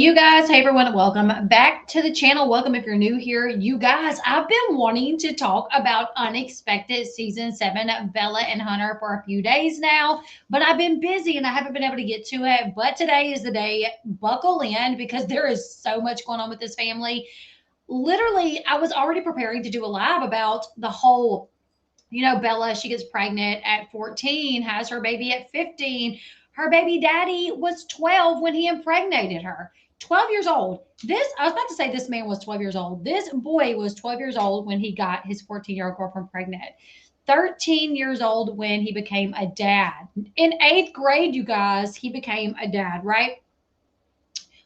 You guys, hey everyone, welcome back to the channel. Welcome if you're new here. You guys, I've been wanting to talk about Unexpected Season 7 of Bella and Hunter for a few days now, but I've been busy and I haven't been able to get to it. But today is the day. Buckle in because there is so much going on with this family. Literally, I was already preparing to do a live about the whole, Bella, she gets pregnant at 14, has her baby at 15. Her baby daddy was 12 when he impregnated her. 12 years old. I was about to say this man was 12 years old. This boy was 12 years old when he got his 14-year-old girlfriend pregnant. 13 years old when he became a dad. In eighth grade, you guys, he became a dad, right?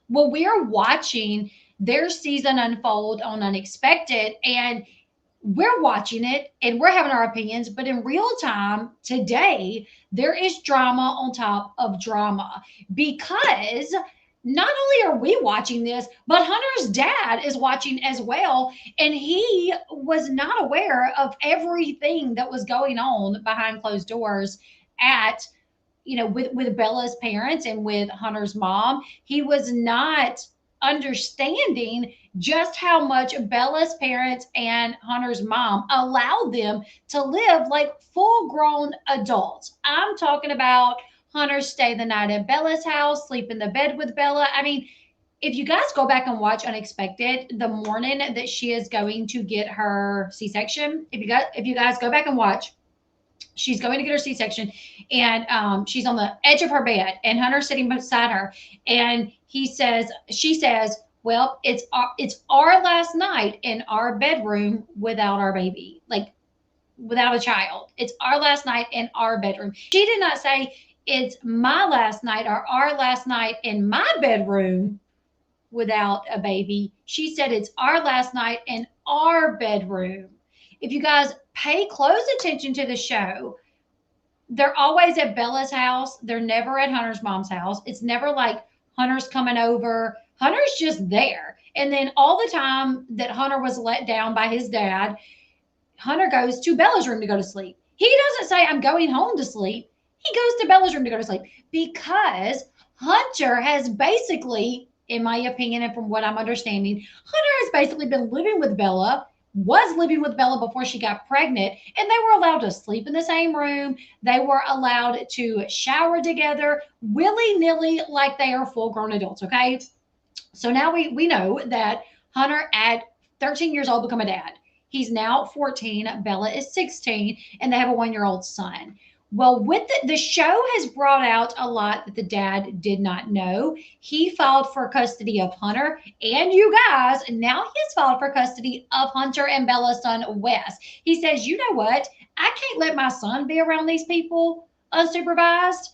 Well, we're watching their season unfold on Unexpected, and we're watching it and we're having our opinions, but in real time today, there is drama on top of drama because not only are we watching this, but Hunter's dad is watching as well. And he was not aware of everything that was going on behind closed doors at with Bella's parents and with Hunter's mom. He was not understanding just how much Bella's parents and Hunter's mom allowed them to live like full grown adults. I'm talking about Hunter stay the night at Bella's house, sleep in the bed with Bella. I mean, if you guys go back and watch Unexpected, the morning that she is going to get her C-section, if you guys go back and watch, she's going to get her C-section, and she's on the edge of her bed, and Hunter's sitting beside her, and she says, "Well, it's our last night in our bedroom without our baby, like without a child. It's our last night in our bedroom." She did not say it's my last night or our last night in my bedroom without a baby. She said it's our last night in our bedroom. If you guys pay close attention to the show, they're always at Bella's house. They're never at Hunter's mom's house. It's never like Hunter's coming over. Hunter's just there. And then all the time that Hunter was let down by his dad, Hunter goes to Bella's room to go to sleep. He doesn't say, "I'm going home to sleep." He goes to Bella's room to go to sleep because Hunter has basically, in my opinion, and from what I'm understanding, Hunter has basically been living with Bella, was living with Bella before she got pregnant, and they were allowed to sleep in the same room. They were allowed to shower together willy nilly like they are full grown adults. Okay. So now we know that Hunter at 13 years old become a dad. He's now 14. Bella is 16, and they have a 1 year old son. Well, with the show has brought out a lot that the dad did not know. He filed for custody of Hunter, and you guys, now he has filed for custody of Hunter and Bella's son, Wes. He says, "You know what? I can't let my son be around these people unsupervised.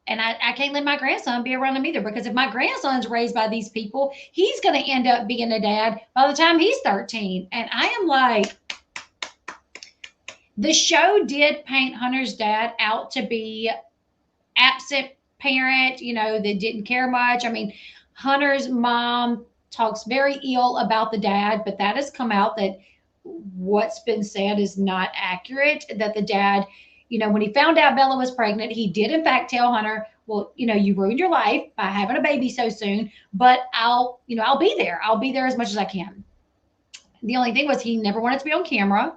And I can't let my grandson be around them either, because if my grandson's raised by these people, he's going to end up being a dad by the time he's 13. And I am like, the show did paint Hunter's dad out to be absent parent, that didn't care much. I mean, Hunter's mom talks very ill about the dad, but that has come out that what's been said is not accurate. That the dad, when he found out Bella was pregnant, he did in fact tell Hunter, "Well, you ruined your life by having a baby so soon, but I'll be there. I'll be there as much as I can." The only thing was he never wanted to be on camera.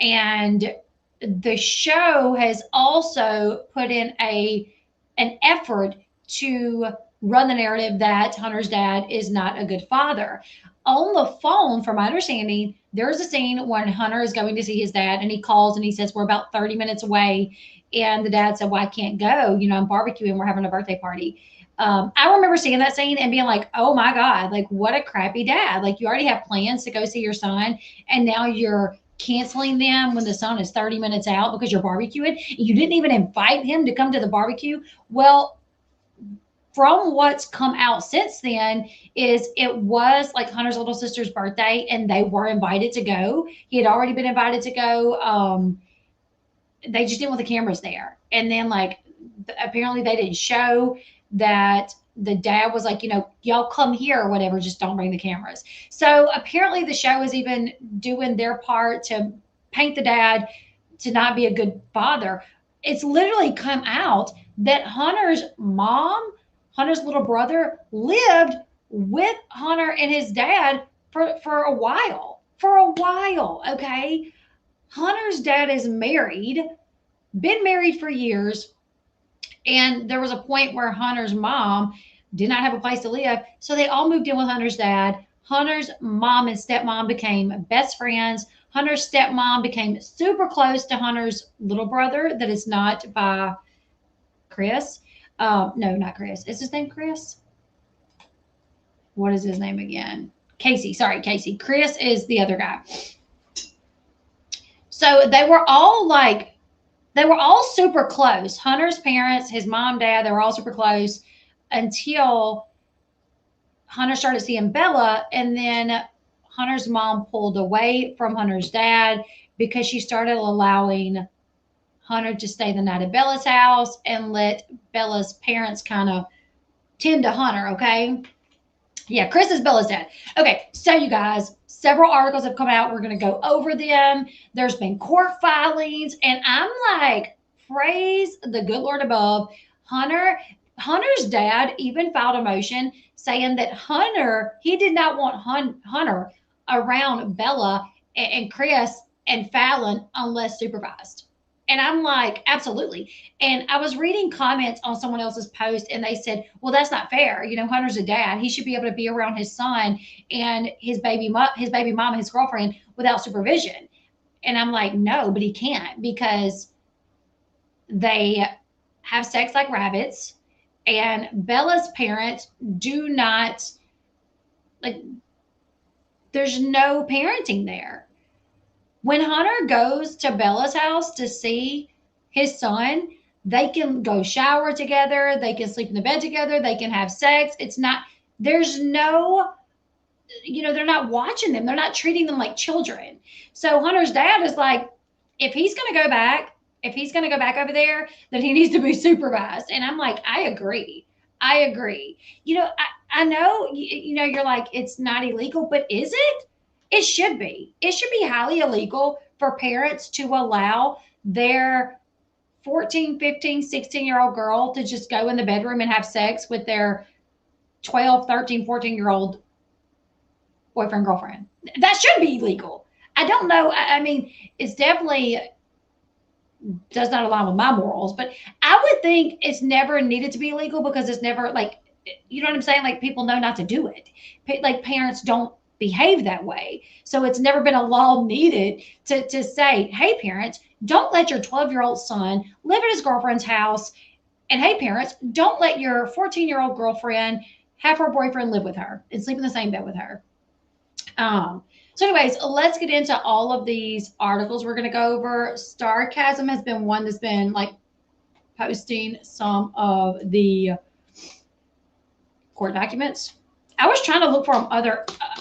And the show has also put in an effort to run the narrative that Hunter's dad is not a good father. On the phone, from my understanding, there's a scene when Hunter is going to see his dad, and he calls and he says, "We're about 30 minutes away." And the dad said, "Well, I can't go. I'm barbecuing. We're having a birthday party." I remember seeing that scene and being like, "Oh my God, like what a crappy dad. Like you already have plans to go see your son, and now you're canceling them when the son is 30 minutes out because you're barbecuing. You didn't even invite him to come to the barbecue." Well, from what's come out since then is it was like Hunter's little sister's birthday and they were invited to go. He had already been invited to go. They just didn't want the cameras there. And then like apparently they didn't show that the dad was like, "Y'all come here or whatever, just don't bring the cameras." So apparently the show is even doing their part to paint the dad to not be a good father. It's literally come out that Hunter's mom, Hunter's little brother, lived with Hunter and his dad for a while. For a while, okay? Hunter's dad is married, been married for years, and there was a point where Hunter's mom did not have a place to live, so they all moved in with Hunter's dad. Hunter's mom and stepmom became best friends. Hunter's stepmom became super close to Hunter's little brother that is not by Chris. No, not Chris. Is his name Chris? What is his name again? Casey. Sorry, Casey. Chris is the other guy. So they were all super close. Hunter's parents, his mom, dad, they were all super close until Hunter started seeing Bella, and then Hunter's mom pulled away from Hunter's dad because she started allowing Hunter to stay the night at Bella's house and let Bella's parents kind of tend to Hunter, okay? Yeah, Chris is Bella's dad. Okay, so you guys, several articles have come out. We're going to go over them. There's been court filings, and I'm like, praise the good Lord above. Hunter's dad even filed a motion saying that he did not want Hunter around Bella and Chris and Fallon unless supervised. And I'm like, absolutely. And I was reading comments on someone else's post, and they said, well, that's not fair. You know, Hunter's a dad. He should be able to be around his son and his baby mama, his girlfriend, without supervision. And I'm like, no, but he can't, because they have sex like rabbits, and Bella's parents do not, like, there's no parenting there. When Hunter goes to Bella's house to see his son, they can go shower together, they can sleep in the bed together, they can have sex. There's no, they're not watching them, they're not treating them like children. So Hunter's dad is like, if he's going to go back over there, then he needs to be supervised. And I'm like, I agree. I know, you're like, it's not illegal, but is it? It should be. It should be highly illegal for parents to allow their 14, 15, 16-year-old girl to just go in the bedroom and have sex with their 12, 13, 14-year-old boyfriend, girlfriend. That should be illegal. I don't know. I mean, it's definitely does not align with my morals, but I would think it's never needed to be illegal because it's never, like, you know what I'm saying? Like, people know not to do it. Like, parents don't behave that way. So it's never been a law needed to say, hey, parents, don't let your 12-year-old son live at his girlfriend's house. And hey, parents, don't let your 14-year-old girlfriend have her boyfriend live with her and sleep in the same bed with her. So anyways, let's get into all of these articles we're going to go over. Starcasm has been one that's been like posting some of the court documents. I was trying to look for them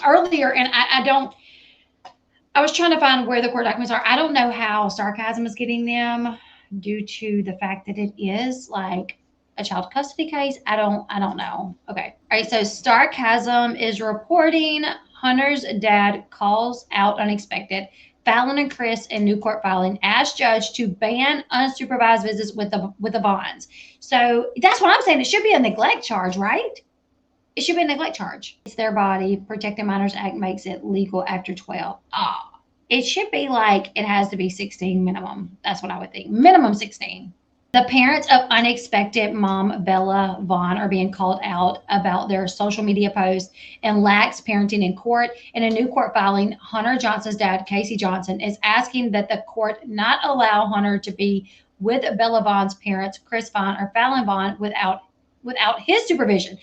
earlier, and I was trying to find where the court documents are. I don't know how Starcasm is getting them due to the fact that it is like a child custody case. I don't know. Okay. All right. So Starcasm is reporting Hunter's dad calls out unexpected. Fallon and Chris in new court filing asked judge to ban unsupervised visits with the bonds. So that's what I'm saying. It should be a neglect charge, right? It should be a neglect charge. It's their body. Protecting Minors Act makes it legal after 12. It should be like it has to be 16 minimum. That's what I would think. Minimum 16. The parents of unexpected mom Bella Vaughn are being called out about their social media posts and lax parenting in court. In a new court filing, Hunter Johnson's dad, Casey Johnson, is asking that the court not allow Hunter to be with Bella Vaughn's parents, Chris Vaughn or Fallon Vaughn, without his supervision.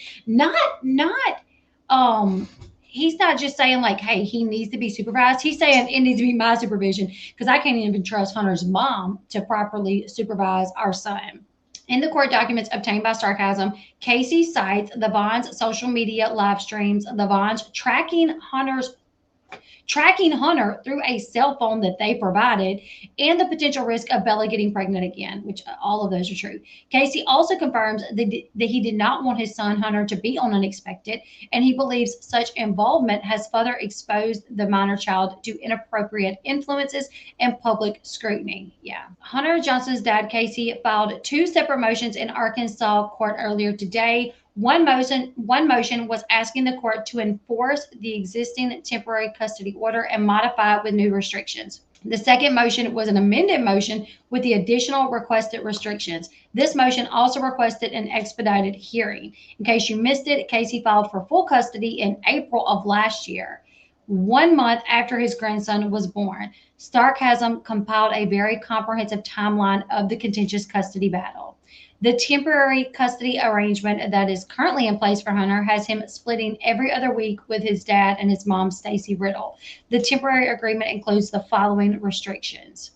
He's not just saying like, hey, he needs to be supervised. He's saying it needs to be my supervision because I can't even trust Hunter's mom to properly supervise our son. In the court documents obtained by Starcasm, Casey cites the Vaughn's social media live streams, the Vaughn's tracking Hunter through a cell phone that they provided, and the potential risk of Bella getting pregnant again, which all of those are true. Casey also confirms that he did not want his son Hunter to be on Unexpected, and he believes such involvement has further exposed the minor child to inappropriate influences and public scrutiny. Yeah. Hunter Johnson's dad, Casey, filed 2 separate motions in Arkansas court earlier today, One motion was asking the court to enforce the existing temporary custody order and modify it with new restrictions. The second motion was an amended motion with the additional requested restrictions. This motion also requested an expedited hearing. In case you missed it, Casey filed for full custody in April of last year, 1 month after his grandson was born. Starcasm compiled a very comprehensive timeline of the contentious custody battle. The temporary custody arrangement that is currently in place for Hunter has him splitting every other week with his dad and his mom, Stacy Riddle. The temporary agreement includes the following restrictions.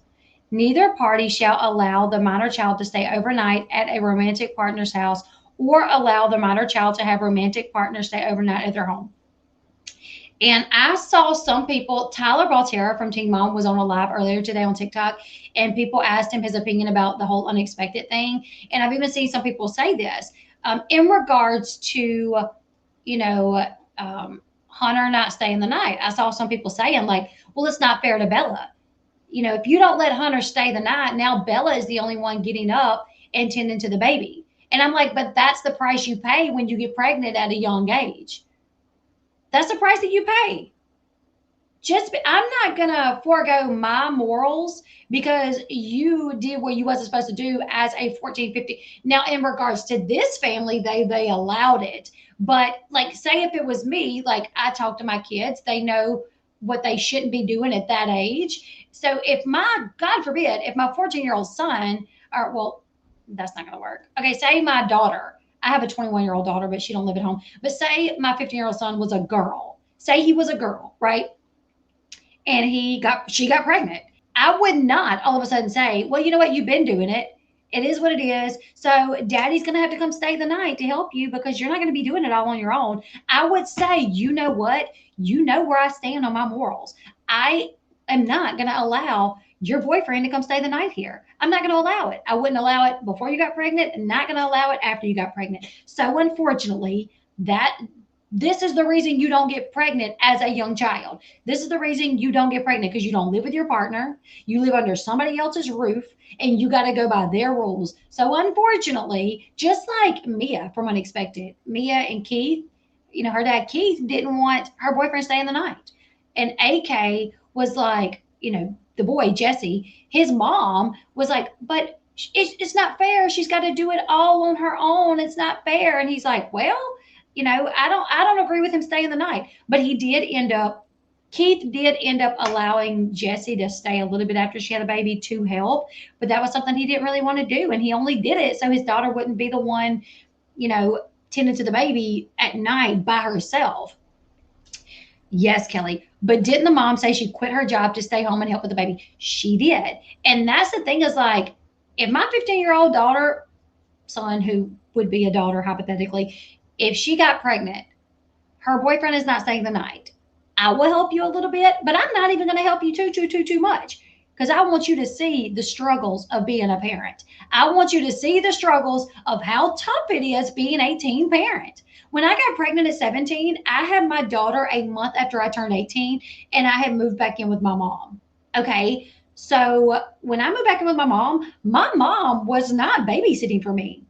Neither party shall allow the minor child to stay overnight at a romantic partner's house or allow the minor child to have romantic partners stay overnight at their home. And I saw some people, Tyler Baltera from Teen Mom was on a live earlier today on TikTok, and people asked him his opinion about the whole unexpected thing. And I've even seen some people say this in regards to, you know, Hunter not staying the night. I saw some people saying, like, well, it's not fair to Bella. You know, if you don't let Hunter stay the night, now Bella is the only one getting up and tending to the baby. And I'm like, but that's the price you pay when you get pregnant at a young age. That's the price that you pay. I'm not gonna forego my morals because you did what you wasn't supposed to do as a 14, 15. Now, in regards to this family, they allowed it. But like, say if it was me, like I talk to my kids, they know what they shouldn't be doing at that age. So if God forbid, if my 14-year-old son, or well, that's not gonna work. Okay, say my daughter. I have a 21-year-old daughter, but she don't live at home. But say my 15-year-old son was a girl. Say he was a girl, right? And she got pregnant. I would not all of a sudden say, well, you know what? You've been doing it. It is what it is. So daddy's going to have to come stay the night to help you because you're not going to be doing it all on your own. I would say, you know what? You know where I stand on my morals. I am not going to allow your boyfriend to come stay the night here. I'm not going to allow it. I wouldn't allow it before you got pregnant and not going to allow it after you got pregnant. So unfortunately, this is the reason you don't get pregnant as a young child. This is the reason you don't get pregnant because you don't live with your partner. You live under somebody else's roof and you got to go by their rules. So unfortunately, just like Mia from Unexpected, Mia and Keith, you know, her dad Keith didn't want her boyfriend staying the night. And AK was like, you know, the boy Jesse, his mom was like, but it's not fair. She's got to do it all on her own. It's not fair. And he's like, well, you know, I don't agree with him staying the night, but Keith did end up allowing Jessie to stay a little bit after she had a baby to help, but that was something he didn't really want to do, and he only did it so his daughter wouldn't be the one, you know, tending to the baby at night by herself. Yes, Kelly. But didn't the mom say she quit her job to stay home and help with the baby? She did. And that's the thing is like, if my 15-year-old daughter, son, who would be a daughter hypothetically, if she got pregnant, her boyfriend is not staying the night. I will help you a little bit, but I'm not even going to help you too much because I want you to see the struggles of being a parent. I want you to see the struggles of how tough it is being a teen parent. When I got pregnant at 17, I had my daughter a month after I turned 18, and I had moved back in with my mom. Okay. So when I moved back in with my mom was not babysitting for me.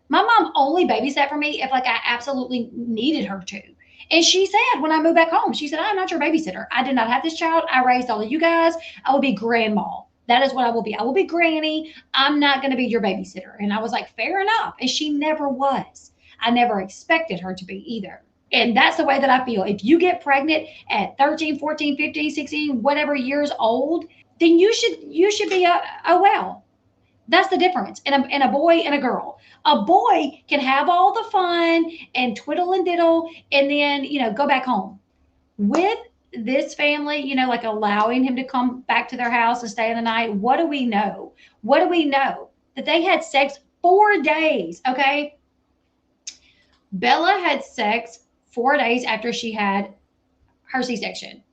My mom only babysat for me if like I absolutely needed her to. And she said when I moved back home, she said, I'm not your babysitter. I did not have this child. I raised all of you guys. I will be grandma. That is what I will be. I will be granny. I'm not going to be your babysitter. And I was like, fair enough. And she never was. I never expected her to be either. And that's the way that I feel. If you get pregnant at 13, 14, 15, 16, whatever years old, then you should be oh well. That's the difference in a boy and a girl. A boy can have all the fun and twiddle and diddle and then, you know, go back home. With this family, you know, like allowing him to come back to their house and stay in the night, what do we know? What do we know? That they had sex 4 days, okay? Bella had sex 4 days after she had her C-section.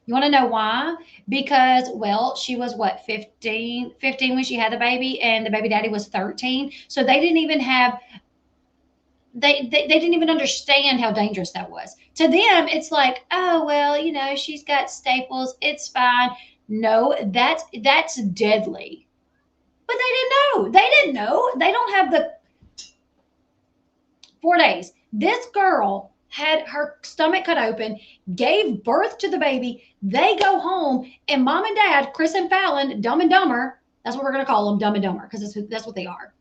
You want to know why? Because, well, she was what, 15 when she had the baby, and the baby daddy was 13. So they didn't even have, they didn't even understand how dangerous that was. To them, it's like, oh, well, you know, she's got staples. It's fine. No, that's deadly. But they didn't know. They didn't know. They don't have the 4 days. This girl had her stomach cut open, gave birth to the baby. They go home, and mom and dad, Chris and Fallon, Dumb and Dumber, that's what we're going to call them, Dumb and Dumber, because that's what they are.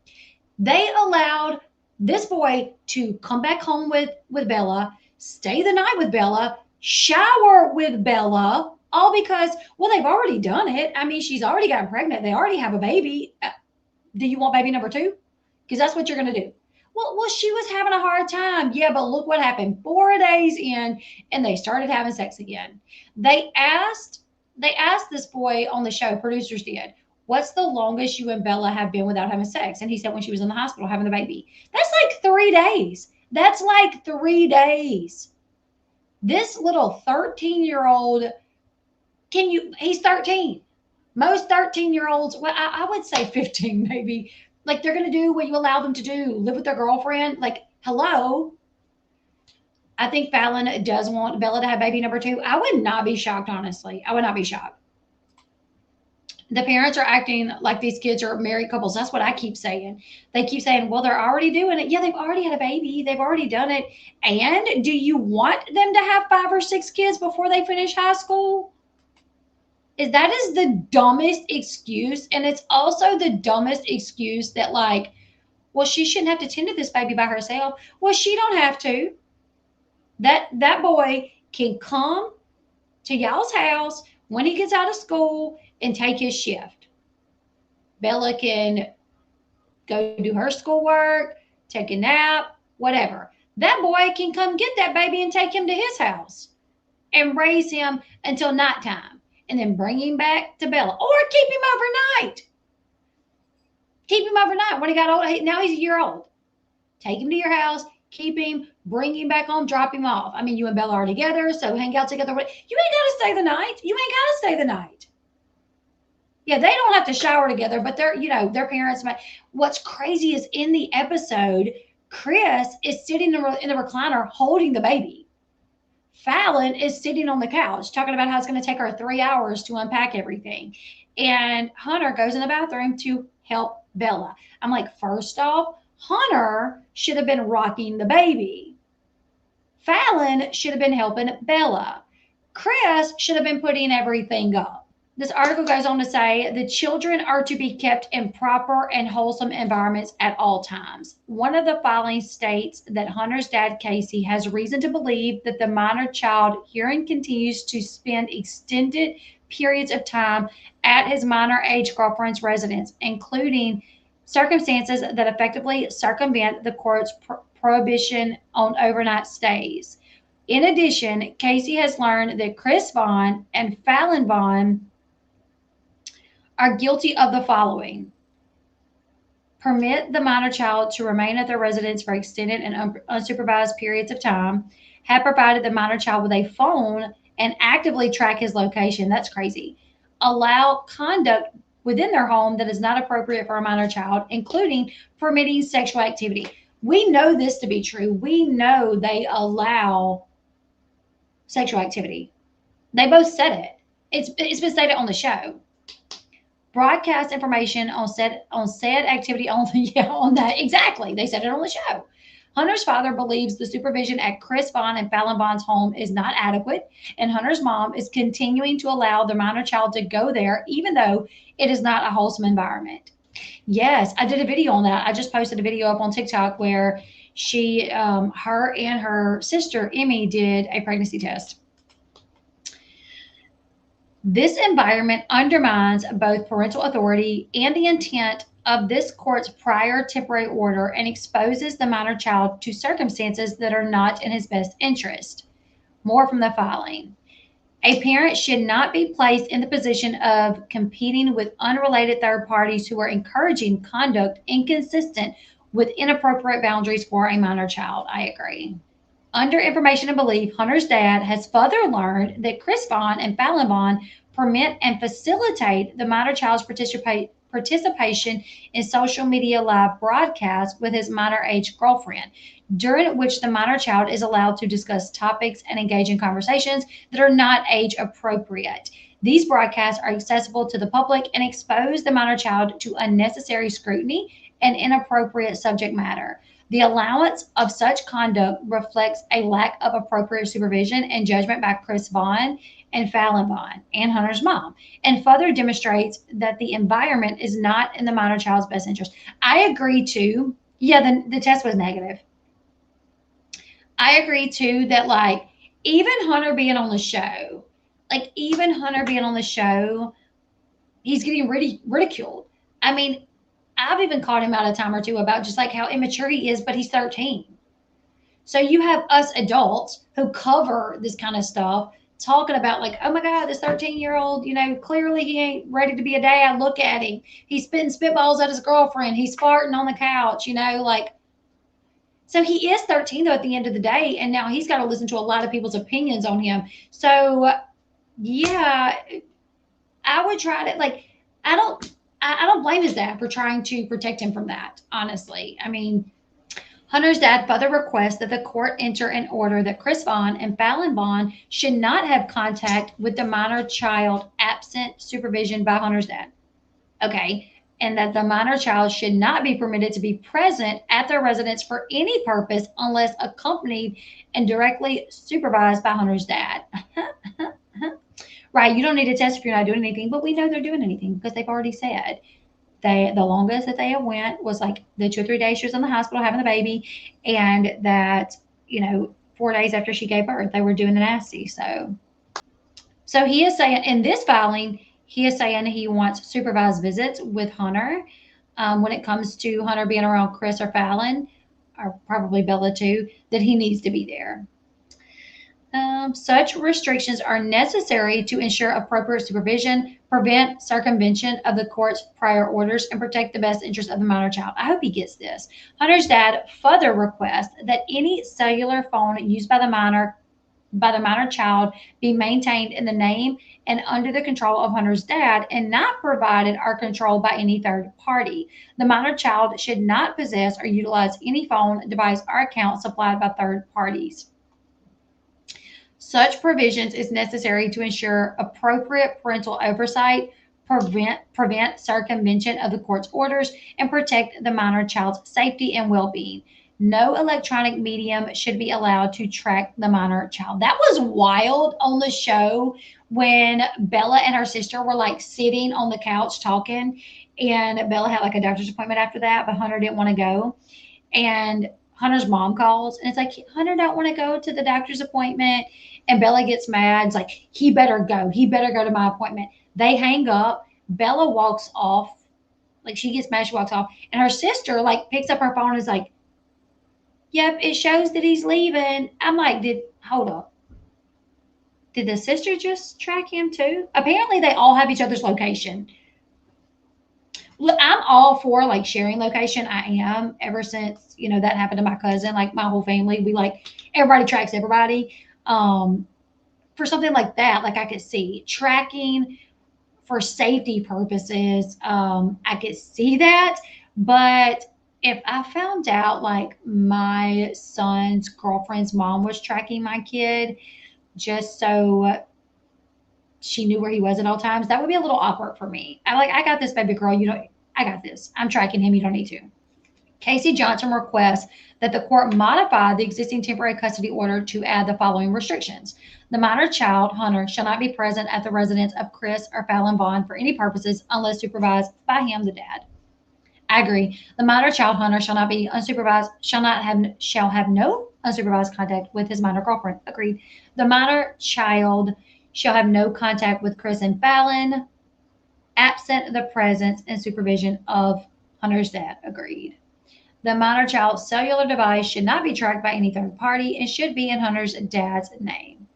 They allowed this boy to come back home with Bella, stay the night with Bella, shower with Bella, all because, well, they've already done it. I mean, she's already gotten pregnant. They already have a baby. Do you want baby number 2? Because that's what you're going to do. Well, she was having a hard time. Yeah, but look what happened. 4 days in, and they started having sex again. They asked this boy on the show, producers did, what's the longest you and Bella have been without having sex? And he said when she was in the hospital having the baby. That's like 3 days. That's like 3 days. This little 13-year-old, he's 13. Most 13-year-olds, well, I would say 15 maybe, like they're going to do what you allow them to do, live with their girlfriend. Like, hello. I think Fallon does want Bella to have baby number 2. I would not be shocked, honestly. I would not be shocked. The parents are acting like these kids are married couples. That's what I keep saying. They keep saying, well, they're already doing it. Yeah, they've already had a baby. They've already done it. And do you want them to have 5 or 6 kids before they finish high school? That is the dumbest excuse. And it's also the dumbest excuse that, like, well, she shouldn't have to tend to this baby by herself. Well, she don't have to. That boy can come to y'all's house when he gets out of school and take his shift. Bella can go do her schoolwork, take a nap, whatever. That boy can come get that baby and take him to his house and raise him until nighttime and then bring him back to Bella, or keep him overnight. Keep him overnight. When he got old, now he's a year old. Take him to your house, keep him, bring him back home, drop him off. I mean, you and Bella are together, so hang out together. You ain't got to stay the night. You ain't got to stay the night. Yeah, they don't have to shower together, but their parents might. What's crazy is in the episode, Chris is sitting in the recliner holding the baby. Fallon is sitting on the couch talking about how it's going to take her 3 hours to unpack everything. And Hunter goes in the bathroom to help Bella. I'm like, first off, Hunter should have been rocking the baby. Fallon should have been helping Bella. Chris should have been putting everything up. This article goes on to say the children are to be kept in proper and wholesome environments at all times. One of the filings states that Hunter's dad, Casey, has reason to believe that the minor child herein continues to spend extended periods of time at his minor age girlfriend's residence, including circumstances that effectively circumvent the court's prohibition on overnight stays. In addition, Casey has learned that Chris Vaughn and Fallon Vaughn are guilty of the following: permit the minor child to remain at their residence for extended and unsupervised periods of time, have provided the minor child with a phone and actively track his location. That's crazy. Allow conduct within their home that is not appropriate for a minor child, including permitting sexual activity. We know this to be true. We know they allow sexual activity. They both said it. It's been stated on the show. Broadcast information on said activity only. Yeah, on that. Exactly. They said it on the show. Hunter's father believes the supervision at Chris Vaughn and Fallon Vaughn's home is not adequate, and Hunter's mom is continuing to allow the minor child to go there, even though it is not a wholesome environment. Yes, I did a video on that. I just posted a video up on TikTok where her and her sister, Emmy, did a pregnancy test. This environment undermines both parental authority and the intent of this court's prior temporary order and exposes the minor child to circumstances that are not in his best interest. More from the filing. A parent should not be placed in the position of competing with unrelated third parties who are encouraging conduct inconsistent with inappropriate boundaries for a minor child. I agree. Under information and belief, Hunter's dad has further learned that Chris Vaughn and Fallon Vaughn permit and facilitate the minor child's participation in social media live broadcasts with his minor age girlfriend, during which the minor child is allowed to discuss topics and engage in conversations that are not age appropriate. These broadcasts are accessible to the public and expose the minor child to unnecessary scrutiny and inappropriate subject matter. The allowance of such conduct reflects a lack of appropriate supervision and judgment by Chris Vaughn and Fallon Vaughn and Hunter's mom, and further demonstrates that the environment is not in the minor child's best interest. I agree too. Yeah, the test was negative. I agree too that like even Hunter being on the show, like even Hunter being on the show, he's getting ridiculed. I mean, I've even caught him out a time or two about just like how immature he is, but he's 13. So you have us adults who cover this kind of stuff talking about like, oh my God, this 13-year-old, clearly he ain't ready to be a dad. Look at him. He's spitting spitballs at his girlfriend. He's farting on the couch, like. So he is 13 though at the end of the day, and now he's got to listen to a lot of people's opinions on him. So yeah, I would try to like. I don't. I don't blame his dad for trying to protect him from that. Honestly, I mean, Hunter's dad further requests that the court enter an order that Chris Vaughn and Fallon Vaughn should not have contact with the minor child absent supervision by Hunter's dad. Okay. And that the minor child should not be permitted to be present at their residence for any purpose unless accompanied and directly supervised by Hunter's dad. Right. You don't need a test if you're not doing anything, but we know they're doing anything because they've already said the longest that they have went was like the 2 or 3 days she was in the hospital having the baby, and that 4 days after she gave birth they were doing the nasty. So he is saying in this filing, he is saying he wants supervised visits with Hunter. When it comes to Hunter being around Chris or Fallon, or probably Bella too, that he needs to be there. Such restrictions are necessary to ensure appropriate supervision, prevent circumvention of the court's prior orders, and protect the best interest of the minor child. I hope he gets this. Hunter's dad further requests that any cellular phone used by the minor child be maintained in the name and under the control of Hunter's dad and not provided or controlled by any third party. The minor child should not possess or utilize any phone, device, or account supplied by third parties. Such provisions is necessary to ensure appropriate parental oversight, prevent circumvention of the court's orders, and protect the minor child's safety and well-being. No electronic medium should be allowed to track the minor child. That was wild on the show when Bella and her sister were like sitting on the couch talking, and Bella had like a doctor's appointment after that, but Hunter didn't want to go. And Hunter's mom calls and it's like, Hunter don't want to go to the doctor's appointment. And Bella gets mad. It's like, he better go. He better go to my appointment. They hang up. Bella walks off. Like she gets mad, she walks off. And her sister like picks up her phone and is like, yep, it shows that he's leaving. I'm like, hold up. Did the sister just track him too? Apparently they all have each other's location. Look, I'm all for like sharing location. I am ever since, that happened to my cousin, like my whole family, we like everybody tracks everybody. For something like that, like I could see tracking for safety purposes. I could see that, but if I found out like my son's girlfriend's mom was tracking my kid just so she knew where he was at all times, that would be a little awkward for me. I got this, baby girl. I got this. I'm tracking him. You don't need to. Casey Johnson requests that the court modify the existing temporary custody order to add the following restrictions. The minor child, Hunter, shall not be present at the residence of Chris or Fallon Vaughn for any purposes unless supervised by him, the dad. I agree. The minor child, Hunter, shall not be unsupervised, shall have no unsupervised contact with his minor girlfriend. Agreed. The minor child shall have no contact with Chris and Fallon, absent the presence and supervision of Hunter's dad. Agreed. The minor child's cellular device should not be tracked by any third party and should be in Hunter's dad's name.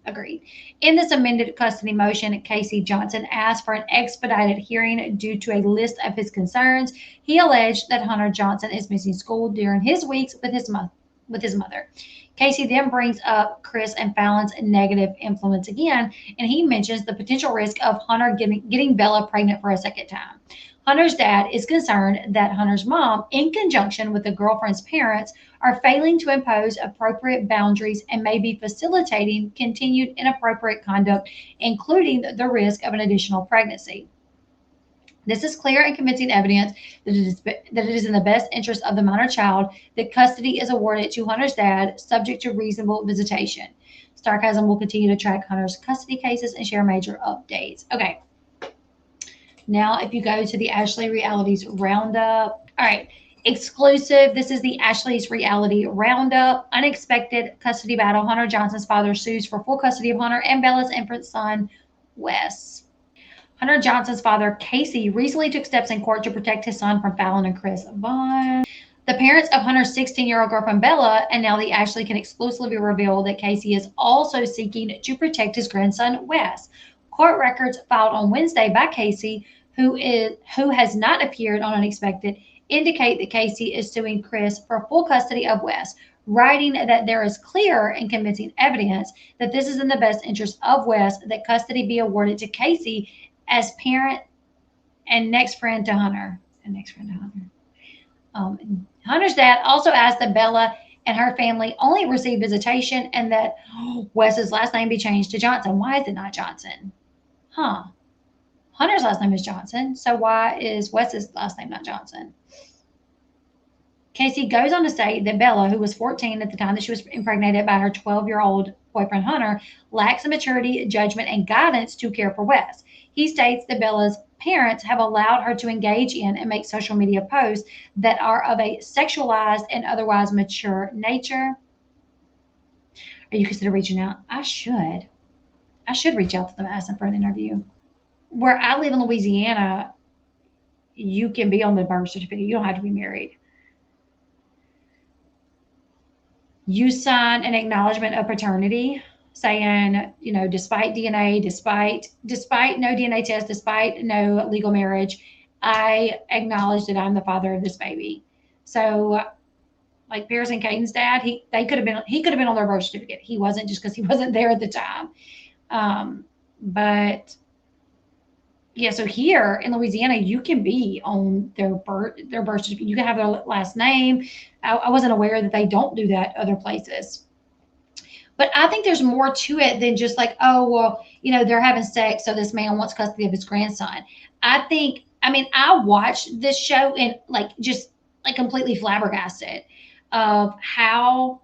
Agreed. In this amended custody motion, Casey Johnson asked for an expedited hearing due to a list of his concerns. He alleged that Hunter Johnson is missing school during his weeks with his mother. Casey then brings up Chris and Fallon's negative influence again, and he mentions the potential risk of Hunter getting Bella pregnant for a second time. Hunter's dad is concerned that Hunter's mom, in conjunction with the girlfriend's parents, are failing to impose appropriate boundaries and may be facilitating continued inappropriate conduct, including the risk of an additional pregnancy. This is clear and convincing evidence that it is in the best interest of the minor child that custody is awarded to Hunter's dad, subject to reasonable visitation. Starcasm will continue to track Hunter's custody cases and share major updates. Okay, now if you go to the Ashley Realities Roundup. All right, exclusive. This is the Ashley's Reality Roundup. Unexpected custody battle. Hunter Johnson's father sues for full custody of Hunter and Bella's infant son, Wes. Hunter Johnson's father, Casey, recently took steps in court to protect his son from Fallon and Chris Vaughn. The parents of Hunter's 16-year-old girlfriend, Bella, and now the Ashley can exclusively reveal that Casey is also seeking to protect his grandson, Wes. Court records filed on Wednesday by Casey, who has not appeared on Unexpected, indicate that Casey is suing Chris for full custody of Wes, writing that there is clear and convincing evidence that this is in the best interest of Wes that custody be awarded to Casey as parent and next friend to Hunter. Hunter's dad also asked that Bella and her family only receive visitation and that Wes's last name be changed to Johnson. Why is it not Johnson? Huh. Hunter's last name is Johnson, so why is Wes's last name not Johnson? Casey goes on to say that Bella, who was 14 at the time that she was impregnated by her 12-year-old boyfriend Hunter, lacks the maturity, judgment, and guidance to care for Wes. He states that Bella's parents have allowed her to engage in and make social media posts that are of a sexualized and otherwise mature nature. Are you consider reaching out? I should. Reach out to them and ask them for an interview. Where I live in Louisiana, you can be on the birth certificate. You don't have to be married. You sign an acknowledgement of paternity saying, despite DNA, despite no DNA test, despite no legal marriage, I acknowledge that I'm the father of this baby. So like Pierce and Caden's dad, he could have been on their birth certificate. He wasn't, just because he wasn't there at the time. But yeah, so here in Louisiana, you can be on their birth certificate. You can have their last name. I wasn't aware that they don't do that other places. But I think there's more to it than just like, oh, well, they're having sex, so this man wants custody of his grandson. I watched this show and just completely flabbergasted of how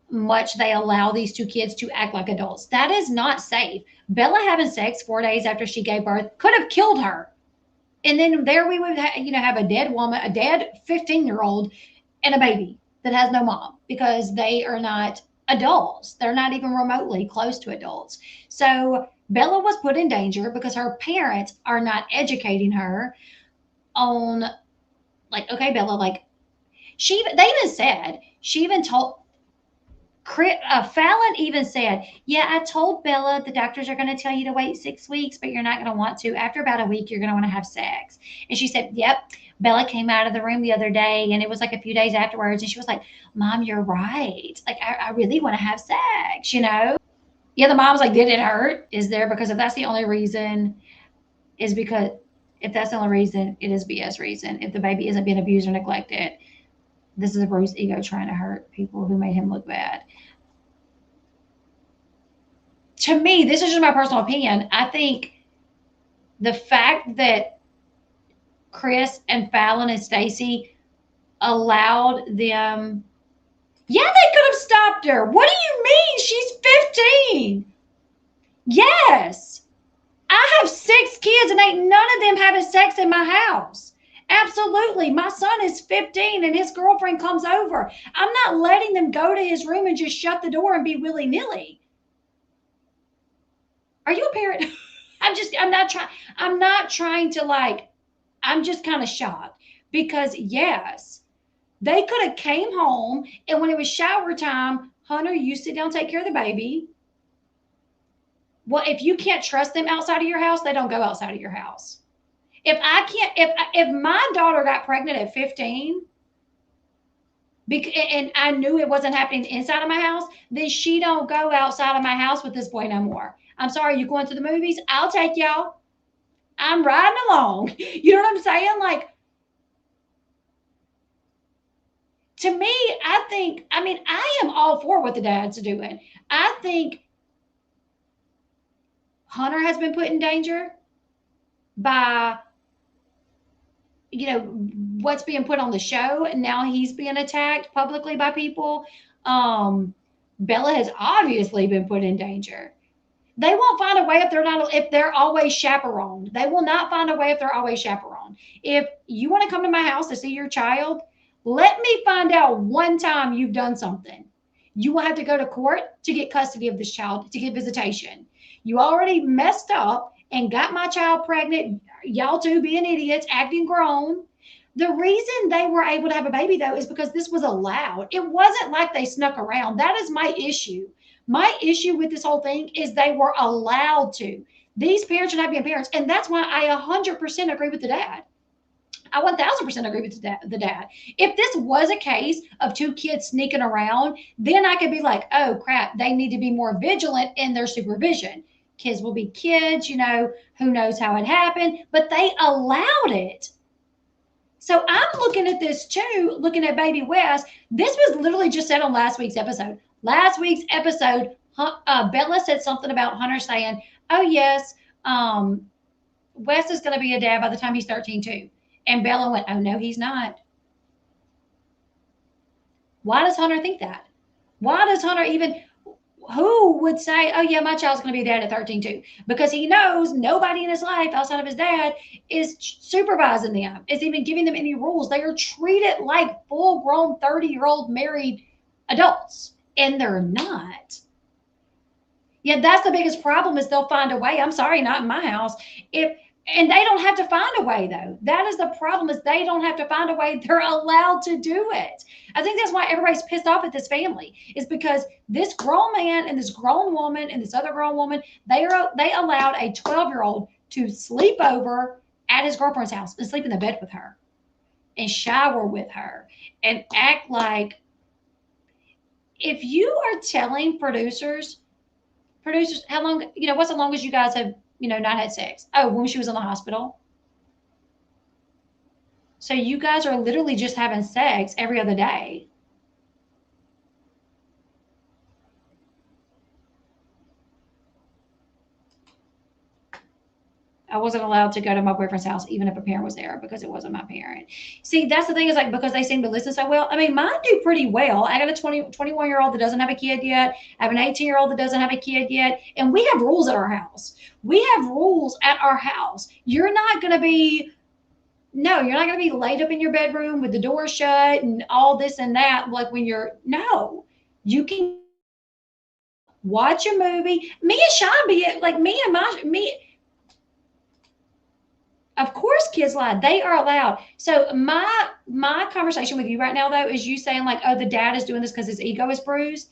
much they allow these two kids to act like adults. That is not safe. Bella having sex 4 days after she gave birth could have killed her. And then there we would have a dead woman, a dead 15-year-old, and a baby that has no mom, because they are not adults. They're not even remotely close to adults. So Bella was put in danger because her parents are not educating her on okay, Bella, she even told Fallon even said, yeah, I told Bella the doctors are going to tell you to wait 6 weeks, but you're not going to want to. After about a week, you're going to want to have sex. And she said, yep. Bella came out of the room the other day, and it was a few days afterwards, and she was like, Mom, you're right. I really want to have sex, Yeah, the mom's like, did it hurt? Is there? Because if that's the only reason, it is BS reason. If the baby isn't being abused or neglected, this is a bruised ego trying to hurt people who made him look bad. To me, this is just my personal opinion. I think the fact that Chris and Fallon and Stacy allowed them, yeah, they could have stopped her. What do you mean? She's 15. Yes. I have 6 kids and ain't none of them having sex in my house. Absolutely. My son is 15 and his girlfriend comes over. I'm not letting them go to his room and just shut the door and be willy-nilly. Are you a parent? I'm not trying to I'm just kind of shocked because yes, they could have came home and when it was shower time, Hunter, you sit down, take care of the baby. Well, if you can't trust them outside of your house, they don't go outside of your house. If my daughter got pregnant at 15 and I knew it wasn't happening inside of my house, then she don't go outside of my house with this boy no more. I'm sorry, you going to the movies? I'll take y'all. I'm riding along. You know what I'm saying? To me, I am all for what the dad's doing. I think Hunter has been put in danger by, what's being put on the show, and now he's being attacked publicly by people. Bella has obviously been put in danger. They won't find a way if they're always chaperoned. They will not find a way if they're always chaperoned. If you want to come to my house to see your child, let me find out one time you've done something. You will have to go to court to get custody of this child, to get visitation. You already messed up and got my child pregnant. Y'all two being idiots, acting grown. The reason they were able to have a baby, though, is because this was allowed. It wasn't like they snuck around. That is my issue. My issue with this whole thing is they were allowed to. These parents should not be parents. And that's why I 100% agree with the dad. I 1000% agree with the dad. If this was a case of two kids sneaking around, then I could be like, oh crap, they need to be more vigilant in their supervision. Kids will be kids, who knows how it happened, but they allowed it. So I'm looking at this too, looking at Baby West. This was literally just said on last week's episode. Last week's episode, Bella said something about Hunter saying, oh yes, West is going to be a dad by the time he's 13 too. And Bella went, oh no, he's not. Why does Hunter think that? Why does Hunter even, who would say, oh yeah, my child's going to be a dad at 13 too? Because he knows nobody in his life outside of his dad is supervising them, is even giving them any rules. They are treated like full-grown 30-year-old married adults, and they're not. Yeah, that's the biggest problem, is they'll find a way. I'm sorry, not in my house. And they don't have to find a way, though. That is the problem, is they don't have to find a way. They're allowed to do it. I think that's why everybody's pissed off at this family, is because this grown man and this grown woman and this other grown woman, they allowed a 12-year-old to sleep over at his girlfriend's house and sleep in the bed with her and shower with her and act like, if you are telling producers, how long, what's the longest you guys have, not had sex? Oh, when she was in the hospital. So you guys are literally just having sex every other day. I wasn't allowed to go to my boyfriend's house, even if a parent was there, because it wasn't my parent. See, that's the thing, is like, because they seem to listen so well. I mean, mine do pretty well. I got a 21-year-old that doesn't have a kid yet. I have an 18-year-old that doesn't have a kid yet. And we have rules at our house. We have rules at our house. You're not going to be laid up in your bedroom with the door shut and all this and that. Like when you can watch a movie. Me and Sean of course kids lie. They are allowed. So my conversation with you right now, though, is you saying like, oh, the dad is doing this because his ego is bruised.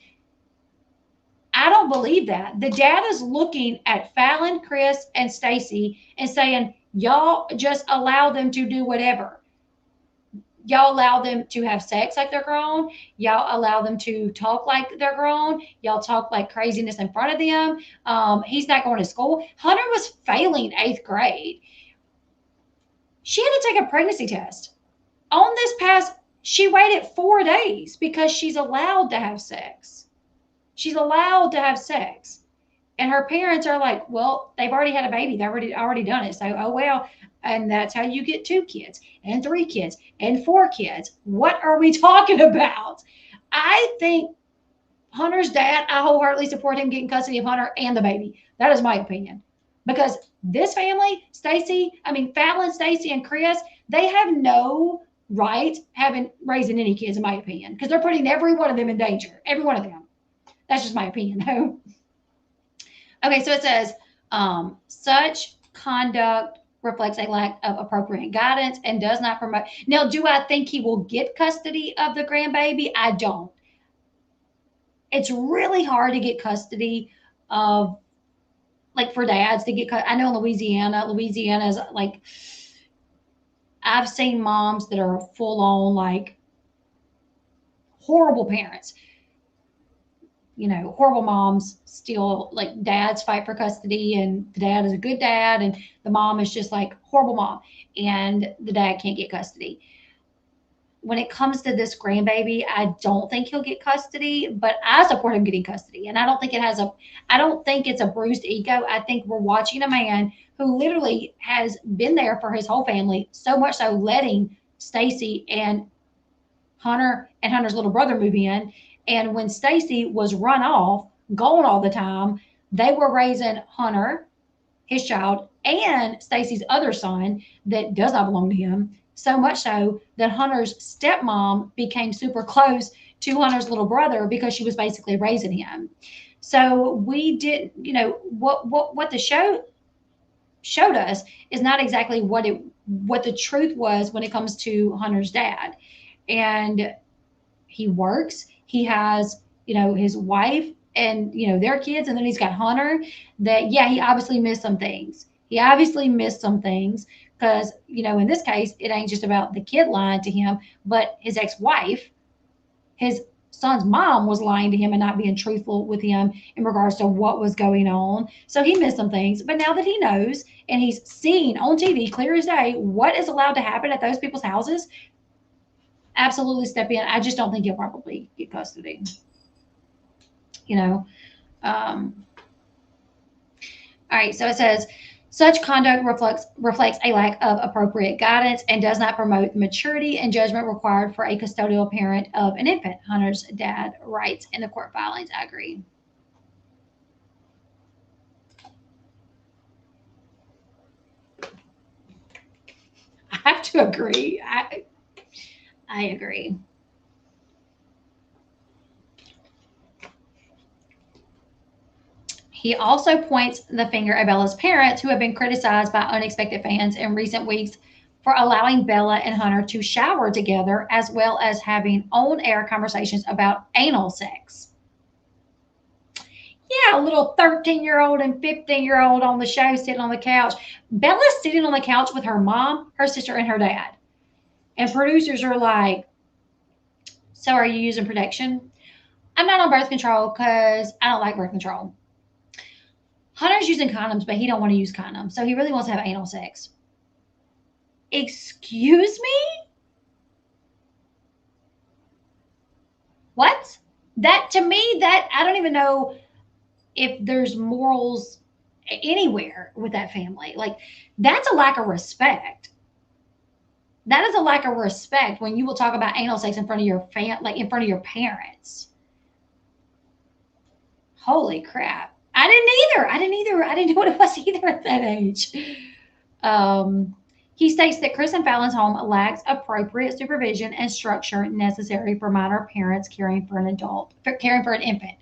I don't believe that. The dad is looking at Fallon, Chris, and Stacy and saying, y'all just allow them to do whatever. Y'all allow them to have sex like they're grown. Y'all allow them to talk like they're grown. Y'all talk like craziness in front of them. He's not going to school. Hunter was failing 8th grade. She had to take a pregnancy test. On this past, she waited 4 days because she's allowed to have sex. She's allowed to have sex. And her parents are like, well, they've already had a baby. They've already done it. So, oh, well, and that's how you get 2 kids and 3 kids and 4 kids. What are we talking about? I think Hunter's dad, I wholeheartedly support him getting custody of Hunter and the baby. That is my opinion. Because this family, Fallon, Stacy, and Chris, they have no right raising any kids, in my opinion, because they're putting every one of them in danger. Every one of them. That's just my opinion, though. Okay, so it says, such conduct reflects a lack of appropriate guidance and does not promote. Now, do I think he will get custody of the grandbaby? I don't. It's really hard to get custody of, like, for dads to get. I know in Louisiana is like, I've seen moms that are full on, like, horrible parents. Horrible moms still, like, dads fight for custody, and the dad is a good dad, and the mom is just like horrible mom, and the dad can't get custody. when it comes to this grandbaby, I don't think he'll get custody, but I support him getting custody. And I don't think it's a bruised ego. I think we're watching a man who literally has been there for his whole family, so much so letting Stacy and Hunter and Hunter's little brother move in. And when Stacy was run off, gone all the time, they were raising Hunter, his child, and Stacy's other son that does not belong to him. So much so that Hunter's stepmom became super close to Hunter's little brother because she was basically raising him. So we did, what the show showed us is not exactly what the truth was when it comes to Hunter's dad. And he works, he has, his wife and, their kids, and then he's got Hunter that, yeah, he obviously missed some things. He obviously missed some things because, in this case, it ain't just about the kid lying to him, but his ex-wife, his son's mom was lying to him and not being truthful with him in regards to what was going on. So he missed some things. But now that he knows and he's seen on TV clear as day what is allowed to happen at those people's houses, absolutely step in. I just don't think he'll probably get custody. You know. All right. So it says such conduct reflects a lack of appropriate guidance and does not promote the maturity and judgment required for a custodial parent of an infant. Hunter's dad writes in the court filings. I agree. I have to agree. I agree. He also points the finger at Bella's parents, who have been criticized by unexpected fans in recent weeks for allowing Bella and Hunter to shower together, as well as having on air conversations about anal sex. Yeah, a little 13-year-old and 15-year-old on the show sitting on the couch. Bella's sitting on the couch with her mom, her sister, and her dad. And producers are like, so are you using protection? I'm not on birth control because I don't like birth control. Hunter's using condoms, but he don't want to use condoms. So he really wants to have anal sex. Excuse me? What? That to me, that I don't even know if there's morals anywhere with that family. Like that's a lack of respect. That is a lack of respect when you will talk about anal sex in front of your in front of your parents. Holy crap. I didn't either. I didn't know what it was either at that age. He states that Chris and Fallon's home lacks appropriate supervision and structure necessary for minor parents caring for an infant,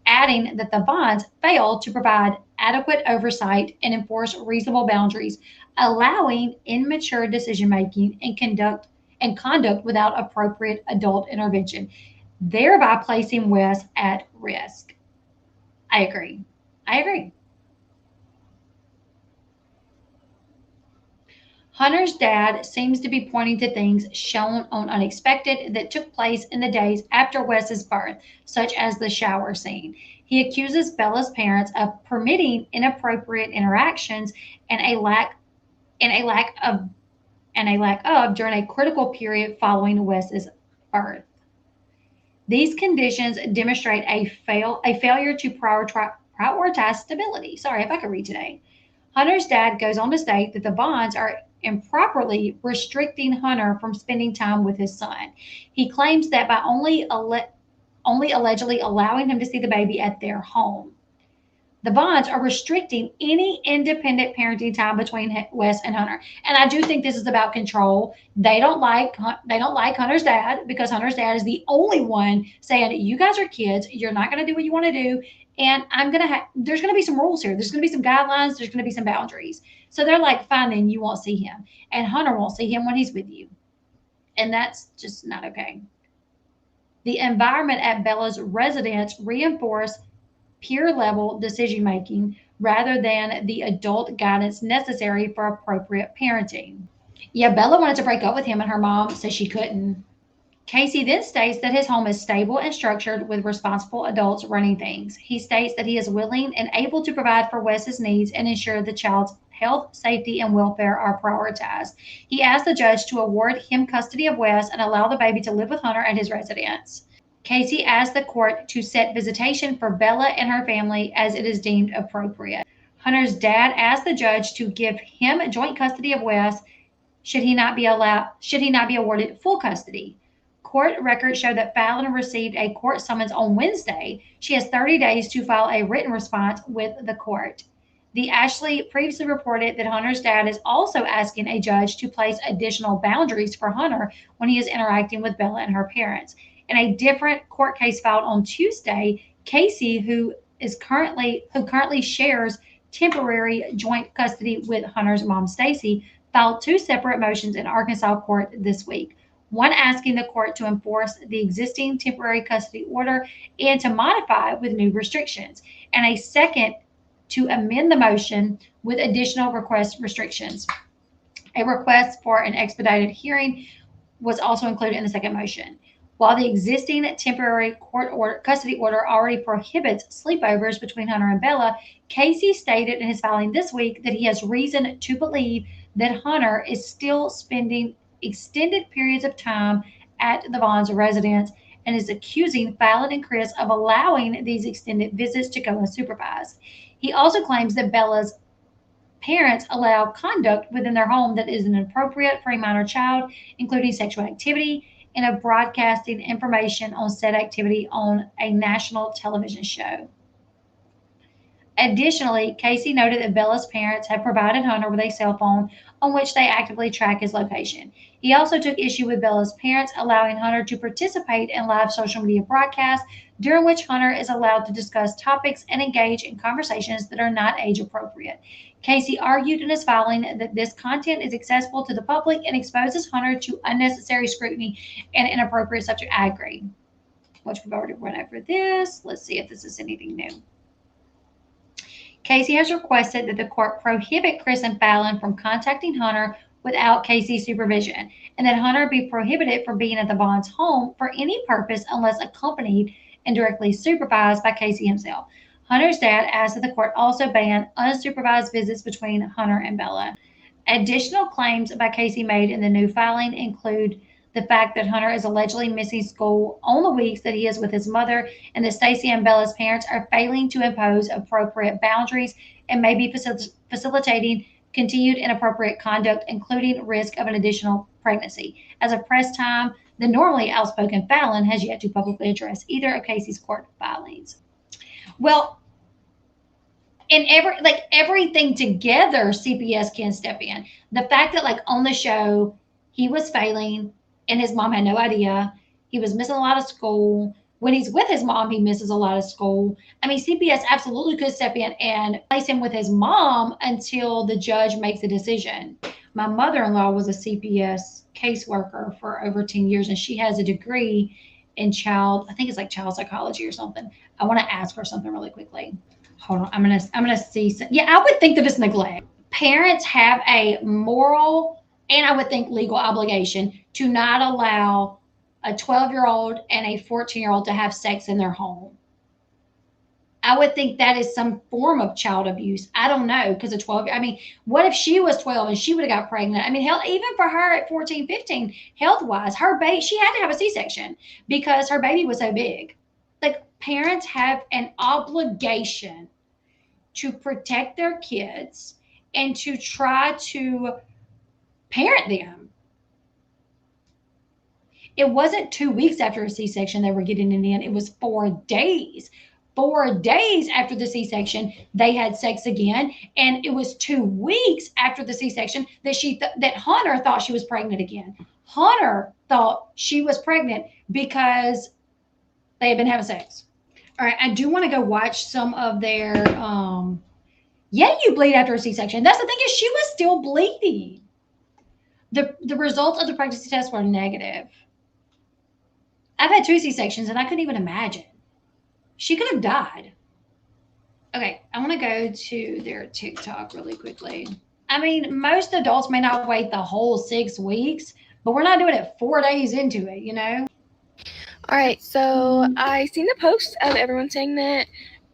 adding that the Vaughns failed to provide adequate oversight and enforce reasonable boundaries, allowing immature decision making and conduct without appropriate adult intervention, thereby placing Wes at risk. I agree. I agree. Hunter's dad seems to be pointing to things shown on Unexpected that took place in the days after Wes's birth, such as the shower scene. He accuses Bella's parents of permitting inappropriate interactions and a lack of during a critical period following Wes's birth. These conditions demonstrate a failure to prioritize stability. Sorry if I could read today. Hunter's dad goes on to state that the Vaughns are improperly restricting Hunter from spending time with his son. He claims that by only allegedly allowing him to see the baby at their home, the Vaughns are restricting any independent parenting time between Wes and Hunter. And I do think this is about control. They don't like Hunter's dad because Hunter's dad is the only one saying, you guys are kids. You're not going to do what you want to do. And there's going to be some rules here. There's going to be some guidelines. There's going to be some boundaries. So they're like, fine, then you won't see him. And Hunter won't see him when he's with you. And that's just not okay. The environment at Bella's residence reinforced peer level decision making rather than the adult guidance necessary for appropriate parenting. Yeah, Bella wanted to break up with him, and her mom said she couldn't. Casey then states that his home is stable and structured with responsible adults running things. He states that he is willing and able to provide for Wes's needs and ensure the child's health, safety, and welfare are prioritized. He asked the judge to award him custody of Wes and allow the baby to live with Hunter at his residence. Casey asked the court to set visitation for Bella and her family as it is deemed appropriate. Hunter's dad asked the judge to give him joint custody of Wes should he not be awarded full custody. Court records show that Fallon received a court summons on Wednesday. She has 30 days to file a written response with the court. The Ashley previously reported that Hunter's dad is also asking a judge to place additional boundaries for Hunter when he is interacting with Bella and her parents. In a different court case filed on Tuesday, Casey, who currently shares temporary joint custody with Hunter's mom, Stacy, filed two separate motions in Arkansas court this week. One asking the court to enforce the existing temporary custody order and to modify it with new restrictions, and a second to amend the motion with additional request restrictions. A request for an expedited hearing was also included in the second motion. While the existing temporary custody order already prohibits sleepovers between Hunter and Bella, Casey stated in his filing this week that he has reason to believe that Hunter is still spending extended periods of time at the Vaughn's residence and is accusing Fallon and Chris of allowing these extended visits to go unsupervised. He also claims that Bella's parents allow conduct within their home that is inappropriate for a minor child, including sexual activity, and of broadcasting information on said activity on a national television show. Additionally, Casey noted that Bella's parents have provided Hunter with a cell phone on which they actively track his location. He also took issue with Bella's parents allowing Hunter to participate in live social media broadcasts during which Hunter is allowed to discuss topics and engage in conversations that are not age appropriate. Casey argued in his filing that this content is accessible to the public and exposes Hunter to unnecessary scrutiny and inappropriate subject. I agree. Which we've already run over this. Let's see if this is anything new. Casey has requested that the court prohibit Chris and Fallon from contacting Hunter without Casey's supervision, and that Hunter be prohibited from being at the Vaughn's home for any purpose unless accompanied and directly supervised by Casey himself. Hunter's dad asked that the court also ban unsupervised visits between Hunter and Bella. Additional claims by Casey made in the new filing include the fact that Hunter is allegedly missing school on the weeks that he is with his mother, and that Stacy and Bella's parents are failing to impose appropriate boundaries and may be facilitating continued inappropriate conduct, including risk of an additional pregnancy. As of press time, the normally outspoken Fallon has yet to publicly address either of Casey's court filings. Well, in everything together, CPS can step in. The fact that on the show he was failing and his mom had no idea. He was missing a lot of school. When he's with his mom, he misses a lot of school. I mean, CPS absolutely could step in and place him with his mom until the judge makes a decision. My mother-in-law was a CPS caseworker for over 10 years, and she has a degree in child psychology or something. I want to ask her something really quickly. Hold on. I'm gonna see. Yeah, I would think that it's neglect. Parents have a moral and I would think legal obligation to not allow a 12-year-old and a 14-year-old to have sex in their home. I would think that is some form of child abuse. I don't know, because what if she was 12 and she would have got pregnant? I mean, hell, even for her at 14, 15, health-wise, her baby, she had to have a C-section because her baby was so big. Parents have an obligation to protect their kids and to try to parent them. It wasn't 2 weeks after a C-section they were getting it in. It was 4 days. 4 days after the C-section, they had sex again. And it was 2 weeks after the C-section that Hunter thought she was pregnant again. Hunter thought she was pregnant because they had been having sex. All right, I do want to go watch some of their, you bleed after a C-section. That's the thing, is she was still bleeding. The results of the pregnancy test were negative. I've had 2 C-sections and I couldn't even imagine. She could have died. Okay, I want to go to their TikTok really quickly. I mean, most adults may not wait the whole 6 weeks, but we're not doing it 4 days into it, All right, so I seen the post of everyone saying that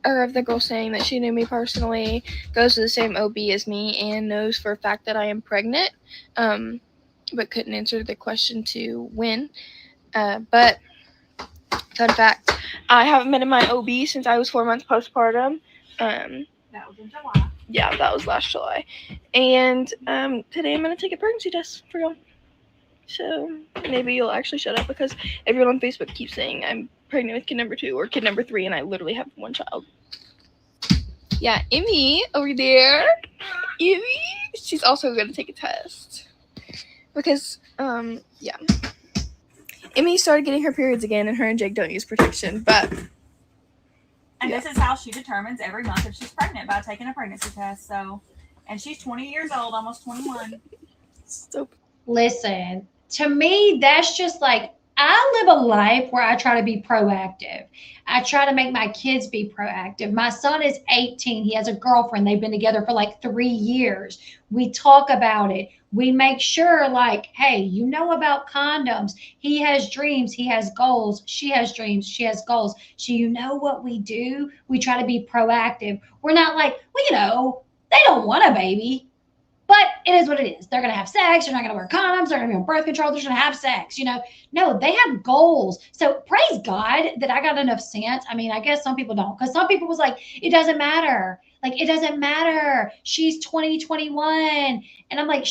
or of the girl saying that she knew me personally, goes to the same OB as me, and knows for a fact that I am pregnant, but couldn't answer the question to when. But fun fact, I haven't been in my OB since I was 4 months postpartum. That was in July. Yeah, that was last July. And today I'm going to take a pregnancy test for y'all. So maybe you'll actually shut up, because everyone on Facebook keeps saying I'm pregnant with kid number 2 or kid number 3, and I literally have one child. Yeah, Emmy over there. Emmy, she's also going to take a test. Because, yeah. Emmy started getting her periods again, and her and Jake don't use protection, but... And this is how she determines every month if she's pregnant, by taking a pregnancy test. So, and she's 20 years old, almost 21. So, Listen, to me, that's just like I live a life where I try to be proactive. I try to make my kids be proactive. My son is 18. He has a girlfriend. They've been together for like 3 years. We talk about it. We make sure, like, hey, you know about condoms. He has dreams. He has goals. She has dreams. She has goals. So, you know what we do? We try to be proactive. We're not like, well, they don't want a baby. But it is what it is. They're going to have sex. They're not going to wear condoms. They're going to be on birth control. They're just going to have sex. No, they have goals. So praise God that I got enough sense. I mean, I guess some people don't, because some people was like, it doesn't matter. Like, it doesn't matter. She's 2021. And I'm like,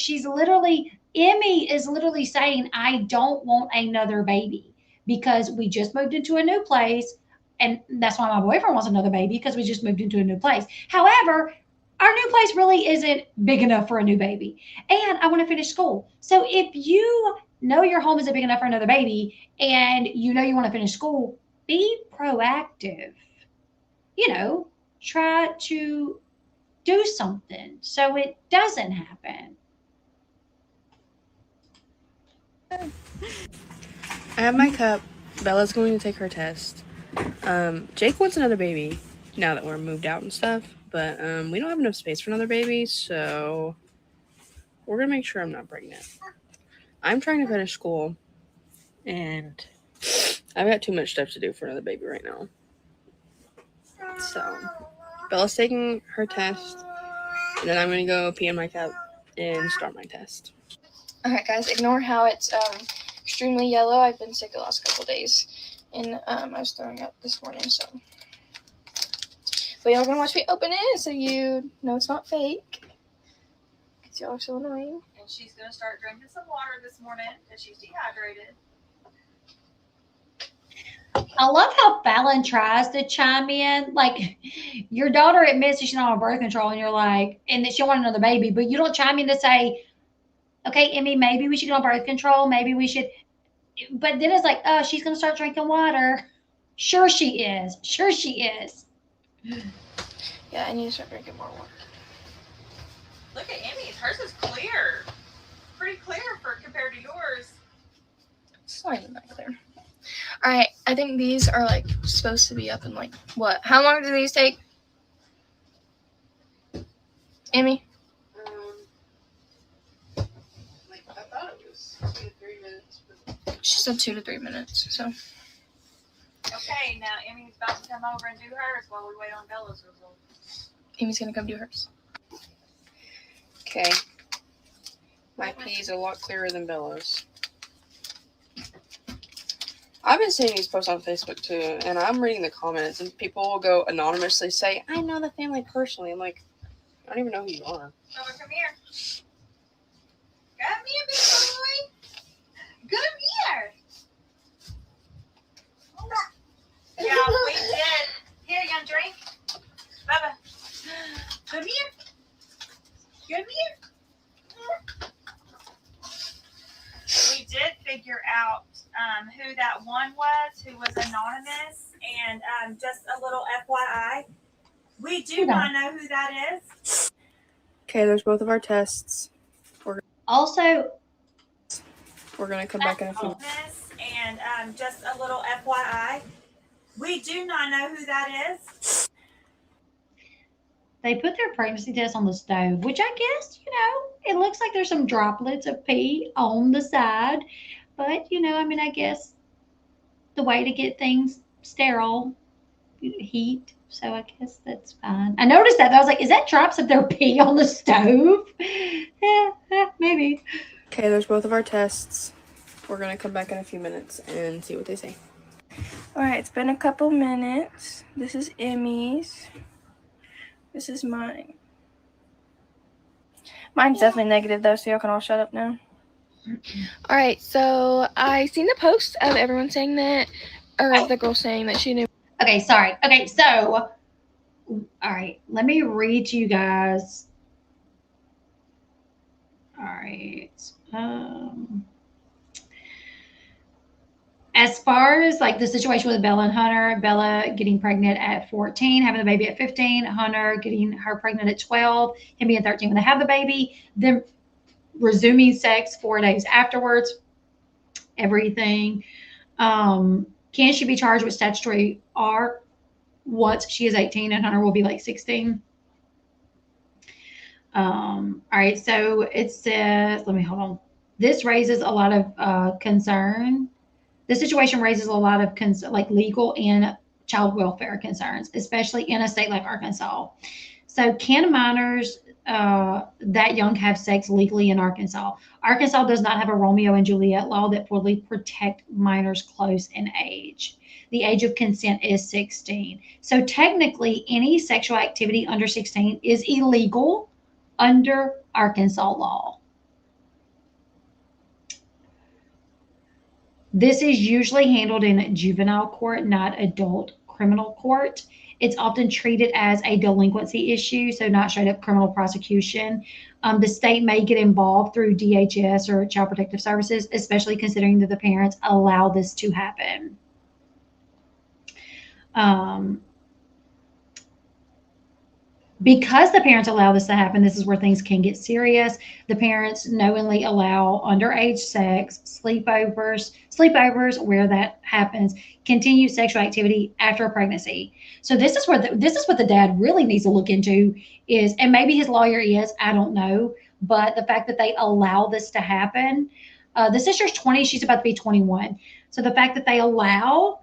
Emmy is literally saying, I don't want another baby because we just moved into a new place. And that's why my boyfriend wants another baby, because we just moved into a new place. However, our new place really isn't big enough for a new baby. And I want to finish school. So if you know your home isn't big enough for another baby and you know you want to finish school, be proactive. Try to do something so it doesn't happen. I have my cup. Bella's going to take her test. Jake wants another baby now that we're moved out and stuff, but we don't have enough space for another baby, so we're gonna make sure I'm not pregnant. I'm trying to finish school, and I've got too much stuff to do for another baby right now. So Bella's taking her test, and then I'm gonna go pee in my cup and start my test. alright guys, ignore how it's extremely yellow. I've been sick the last couple days, and I was throwing up this morning, so. But y'all gonna watch me open it so you know it's not fake. Because y'all are so annoying. And she's going to start drinking some water this morning because she's dehydrated. I love how Fallon tries to chime in. Like, your daughter admits that she's not on birth control, and you're like, and that she wants another baby, but you don't chime in to say, okay, Emmy, maybe we should get on birth control. Maybe we should. But then it's like, oh, she's going to start drinking water. Sure she is. Sure she is. Yeah, I need to start drinking more water. Look at Emmy's. Hers is clear. Pretty clear compared to yours. It's not even that clear. Alright, I think these are like supposed to be up in like what? How long do these take? Emmy? I thought it was 2 to 3 minutes. She said 2 to 3 minutes, so. Okay, now Emmy's about to come over and do hers while we wait on Bella's results. Emmy's gonna come do hers. Okay. My pee's a lot clearer than Bella's. I've been seeing these posts on Facebook too, and I'm reading the comments, and people will go anonymously say, I know the family personally. I'm like, I don't even know who you are. Bella, come here. Come here, big boy. Come here. Yeah, we did. Here, young drink. Bubba. Come here. Come here. We did figure out who that one was who was anonymous, and just a little FYI, we do not know who that is. Okay, there's both of our tests. Also, We're going to come back in a few. And just a little FYI, we do not know who that is. they put their pregnancy test on the stove, which I guess, it looks like there's some droplets of pee on the side. But, I mean, I guess the way to get things sterile, heat. So I guess that's fine. I noticed that. I was like, is that drops of their pee on the stove? Maybe. Okay, there's both of our tests. We're gonna come back in a few minutes and see what they say. All right, it's been a couple minutes. This is Emmy's. This is mine. Mine's definitely negative though, so y'all can all shut up now. All right, so I seen the post of everyone saying that, or of the girl saying that she knew. Okay, sorry. Okay, so, all right, let me read to you guys. All right. As far as like the situation with Bella and Hunter, Bella getting pregnant at 14, having the baby at 15, Hunter getting her pregnant at 12, him being 13 when they have the baby, then resuming sex 4 days afterwards, everything. Can she be charged with statutory R once she is 18 and Hunter will be like 16? All right, so it says, let me hold on. This raises a lot of concern. This situation raises a lot of like legal and child welfare concerns, especially in a state like Arkansas. So, can minors that young have sex legally in Arkansas? Arkansas does not have a Romeo and Juliet law that fully protect minors close in age. The age of consent is 16. So, technically, any sexual activity under 16 is illegal under Arkansas law. This is usually handled in juvenile court, not adult criminal court. It's often treated as a delinquency issue, so not straight up criminal prosecution. The state may get involved through DHS or Child Protective Services, especially considering that the parents allow this to happen. Because the parents allow this to happen, this is where things can get serious. The parents knowingly allow underage sex, sleepovers where that happens, continued sexual activity after a pregnancy. So this is what the dad really needs to look into is, and maybe his lawyer is, I don't know, but the fact that they allow this to happen. The sister's 20, she's about to be 21. So the fact that they allow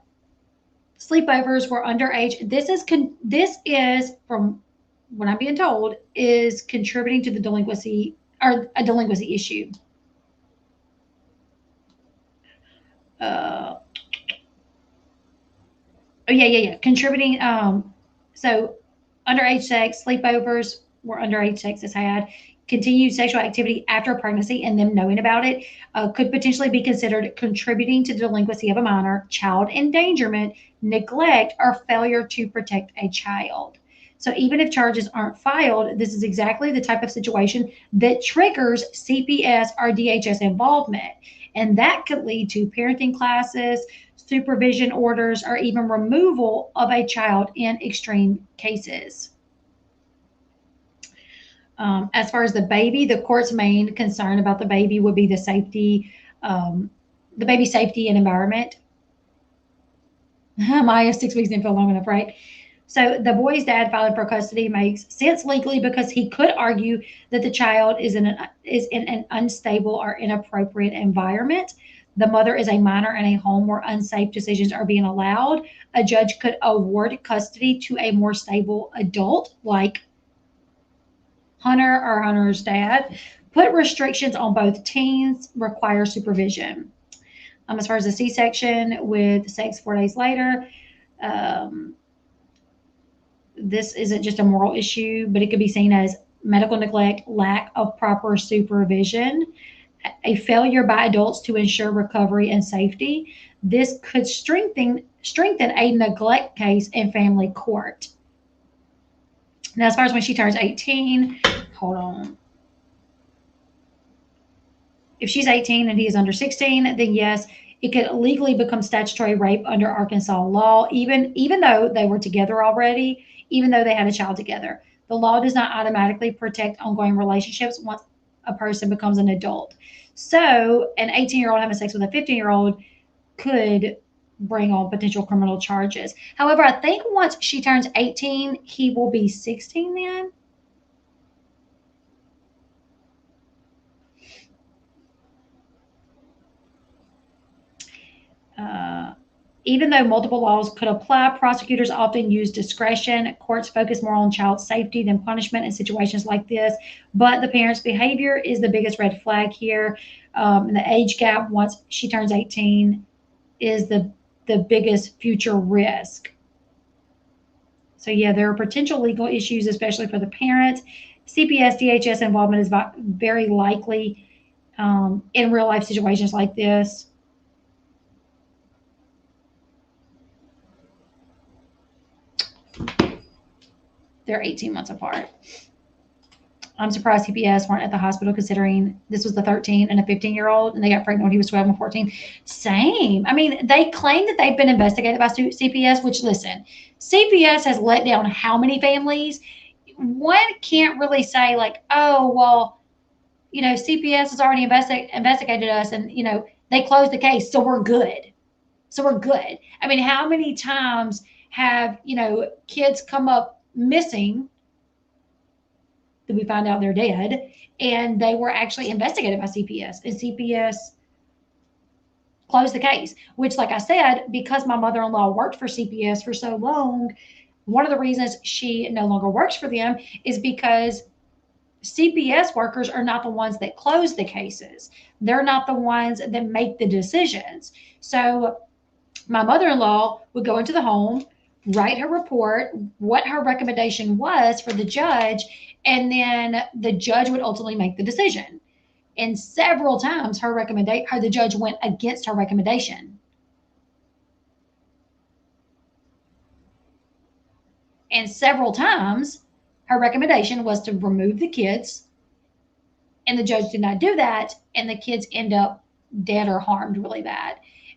sleepovers where underage, this is from what I'm being told, is contributing to the delinquency or a delinquency issue. Oh yeah. Contributing. So underage sex, sleepovers where underage sex is had, continued sexual activity after a pregnancy and them knowing about it could potentially be considered contributing to the delinquency of a minor, child endangerment, neglect, or failure to protect a child. So even if charges aren't filed, this is exactly the type of situation that triggers CPS or DHS involvement. And that could lead to parenting classes, supervision orders, or even removal of a child in extreme cases. As far as the baby, the court's main concern about the baby would be the baby's safety and environment. Maya, 6 weeks didn't feel long enough, right? So the boy's dad filing for custody makes sense legally because he could argue that the child is in an unstable or inappropriate environment. The mother is a minor in a home where unsafe decisions are being allowed. A judge could award custody to a more stable adult, like Hunter or Hunter's dad, put restrictions on both teens, require supervision. As far as the C-section with sex 4 days later, this isn't just a moral issue, but it could be seen as medical neglect, lack of proper supervision, a failure by adults to ensure recovery and safety. This could strengthen a neglect case in family court. Now, as far as when she turns 18, hold on. If she's 18 and he is under 16, then yes, it could legally become statutory rape under Arkansas law, even though they were together already, even though they had a child together. The law does not automatically protect ongoing relationships once a person becomes an adult. So an 18-year-old having sex with a 15-year-old could bring on potential criminal charges. However, I think once she turns 18, he will be 16 then. Even though multiple laws could apply, prosecutors often use discretion. Courts focus more on child safety than punishment in situations like this. But the parent's behavior is the biggest red flag here. The age gap once she turns 18 is the biggest future risk. So yeah, there are potential legal issues, especially for the parents. CPS, DHS involvement is very likely in real life situations like this. They're 18 months apart. I'm surprised CPS weren't at the hospital considering this was the 13 and a 15-year-old and they got pregnant when he was 12 and 14. Same. I mean, they claim that they've been investigated by CPS, which listen, CPS has let down how many families? One can't really say like, oh, well, you know, CPS has already investigated us and, you know, they closed the case. So we're good. So we're good. I mean, how many times have, you know, kids come up missing that we find out they're dead, and they were actually investigated by CPS, and CPS closed the case, which, like I said, because my mother-in-law worked for CPS for so long, one of the reasons she no longer works for them is because CPS workers are not the ones that close the cases. They're not the ones that make the decisions. So my mother-in-law would go into the home, write her report, what her recommendation was for the judge, and then the judge would ultimately make the decision. And several times the judge went against her recommendation. And several times her recommendation was to remove the kids, and the judge did not do that, and the kids end up dead or harmed really bad.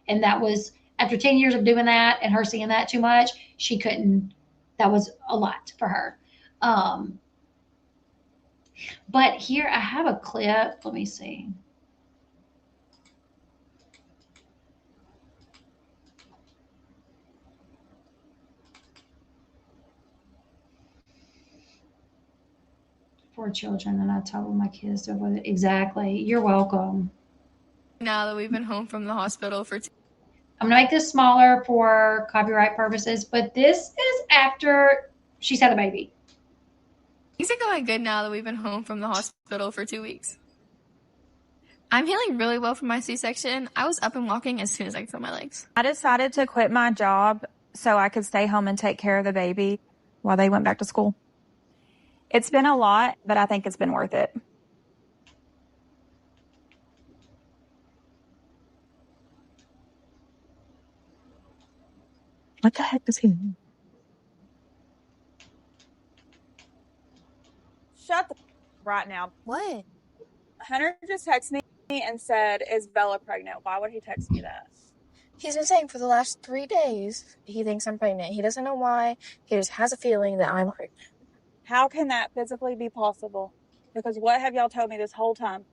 And that was after 10 years of doing that and her seeing that too much, she couldn't, that was a lot for her. But here I have a clip. Let me see. For children, and I told my kids to avoid it. Exactly. You're welcome. Now that we've been home from the hospital for I'm gonna make this smaller for copyright purposes, but this is after she's had a baby. things are going good now that we've been home from the hospital for 2 weeks. I'm healing really well from my C-section. I was up and walking as soon as I could feel my legs. I decided to quit my job so I could stay home and take care of the baby while they went back to school. It's been a lot, but I think it's been worth it. What the heck is he? Shut the right now. What? Hunter just texted me and said, "Is Bella pregnant?" Why would he text me that? He's been saying for the last 3 days he thinks I'm pregnant. He doesn't know why. He just has a feeling that I'm pregnant. How can that physically be possible? Because what have y'all told me this whole time?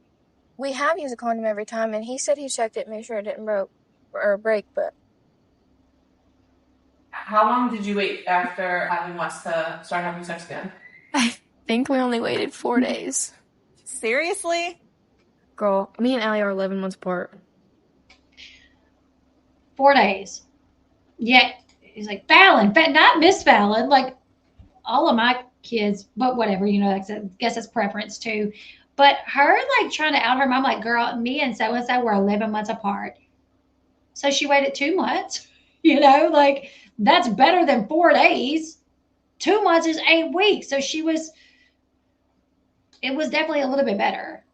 We have used a condom every time, and he said he checked it, made sure it didn't break, but How long did you wait after having Wes to start having sex again? I think we only waited 4 days. Seriously? girl, me and Allie are 11 months apart. 4 days. Yeah. He's like, Fallon, not Miss Fallon, like all of my kids, but whatever, you know, I guess it's preference too. But her like trying to out her mom, like, girl, me and so were 11 months apart. So she waited 2 months, you know, like that's better than 4 days. 2 months is 8 weeks. So it was definitely a little bit better.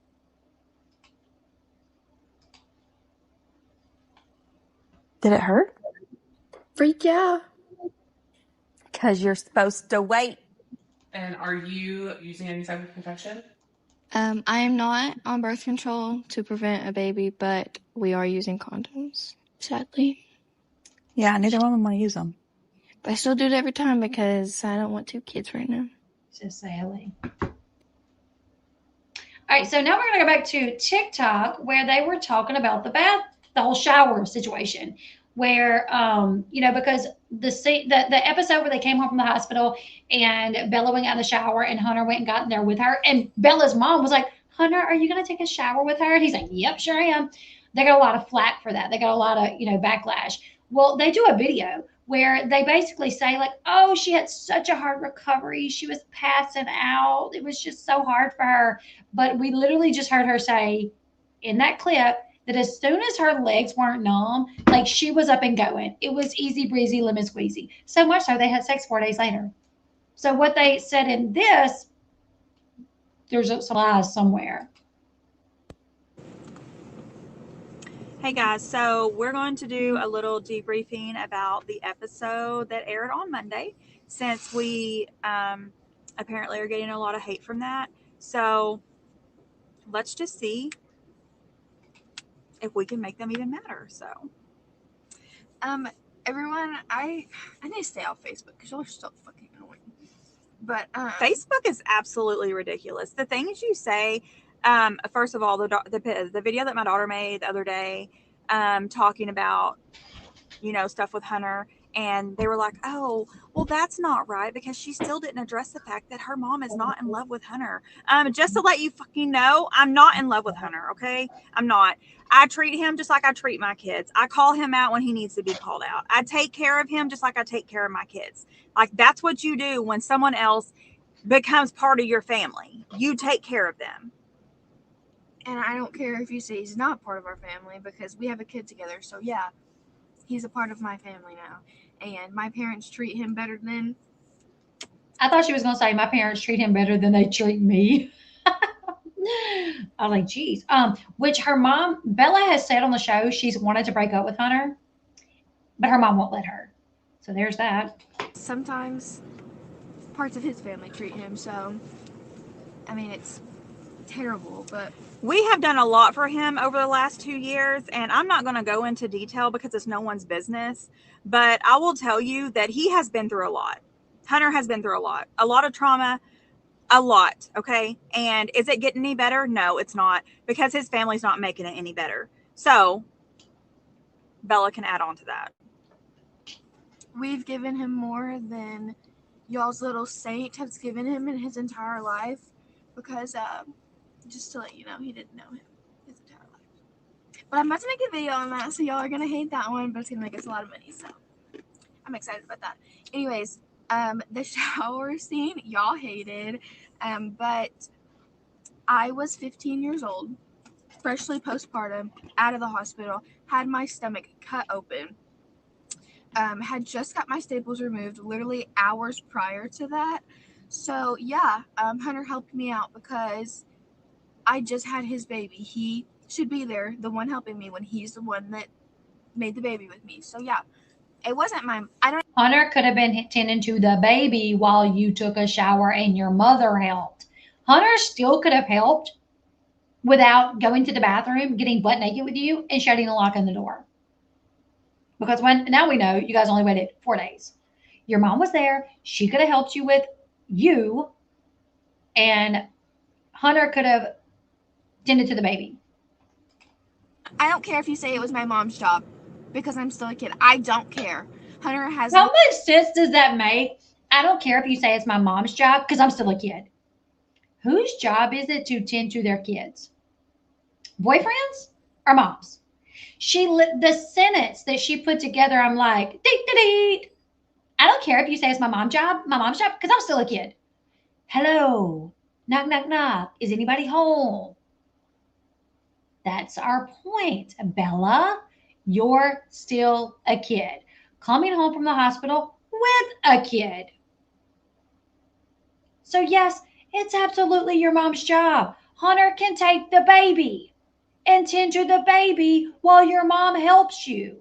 Did it hurt? Freak yeah. Because you're supposed to wait. And are you using any type of protection? I am not on birth control to prevent a baby, but we are using condoms, sadly. Yeah, neither one of them want to use them. But I still do it every time because I don't want 2 kids right now. So sadly. All right, so now we're going to go back to TikTok where they were talking about the whole shower situation where, you know, because the episode where they came home from the hospital and Bella went out of the shower and Hunter went and got in there with her. And Bella's mom was like, Hunter, are you going to take a shower with her? And he's like, yep, sure I am. They got a lot of flack for that. They got a lot of, you know, backlash. Well, they do a video where they basically say, like, oh, she had such a hard recovery. She was passing out. It was just so hard for her. But we literally just heard her say in that clip that as soon as her legs weren't numb, like she was up and going. It was easy breezy, lemon squeezy. So much so they had sex 4 days later. So what they said in this, there's some lies somewhere. Hey guys, so we're going to do a little debriefing about the episode that aired on Monday, since we apparently are getting a lot of hate from that. So let's just see if we can make them even matter. So Everyone, I need to stay off Facebook because y'all are so fucking annoying. But Facebook is absolutely ridiculous. The things you say, first of all, the video that my daughter made the other day, talking about, you know, stuff with Hunter, and they were like, oh, well, that's not right because she still didn't address the fact that her mom is not in love with Hunter. Just to let you fucking know, I'm not in love with Hunter, okay? I'm not. I treat him just like I treat my kids. I call him out when he needs to be called out. I take care of him just like I take care of my kids. Like, that's what you do when someone else becomes part of your family. You take care of them. and I don't care if you say he's not part of our family because we have a kid together. So yeah, he's a part of my family now, and my parents treat him better than. I thought she was going to say my parents treat him better than they treat me. I was like, geez. Which her mom, Bella, has said on the show she's wanted to break up with Hunter, but her mom won't let her. So there's that. Sometimes parts of his family treat him so. I mean, it's terrible, but We have done a lot for him over the last 2 years, and I'm not going to go into detail because it's no one's business, but I will tell you that he has been through a lot. Hunter has been through a lot of trauma, a lot, okay? And is it getting any better? No, it's not, because his family's not making it any better. So Bella can add on to that. we've given him more than y'all's little saint has given him in his entire life because just to let you know, he didn't know him his entire life. But I'm about to make a video on that, so y'all are gonna hate that one, but it's gonna make us a lot of money, so I'm excited about that. Anyways, the shower scene y'all hated, but I was 15 years old, freshly postpartum, out of the hospital, had my stomach cut open, had just got my staples removed literally hours prior to that. So yeah, Hunter helped me out because I just had his baby. He should be there, the one helping me, when he's the one that made the baby with me. So yeah, it wasn't my. I don't. Hunter could have been tending to the baby while you took a shower and your mother helped. Hunter still could have helped without going to the bathroom, getting butt naked with you, and shutting the lock on the door. Because now we know you guys only waited 4 days. Your mom was there. She could have helped you with you, and Hunter could have tended to the baby. I don't care if you say it was my mom's job because I'm still a kid. I don't care. Hunter has. How much sense does that make? I don't care if you say it's my mom's job because I'm still a kid. Whose job is it to tend to their kids? Boyfriends or moms? The sentence that she put together, I'm like, deet. I don't care if you say it's my mom's job, because I'm still a kid. Hello, knock, knock, knock. Is anybody home? That's our point. Bella, you're still a kid. Coming home from the hospital with a kid. So yes, it's absolutely your mom's job. Hunter can take the baby and tend to the baby while your mom helps you.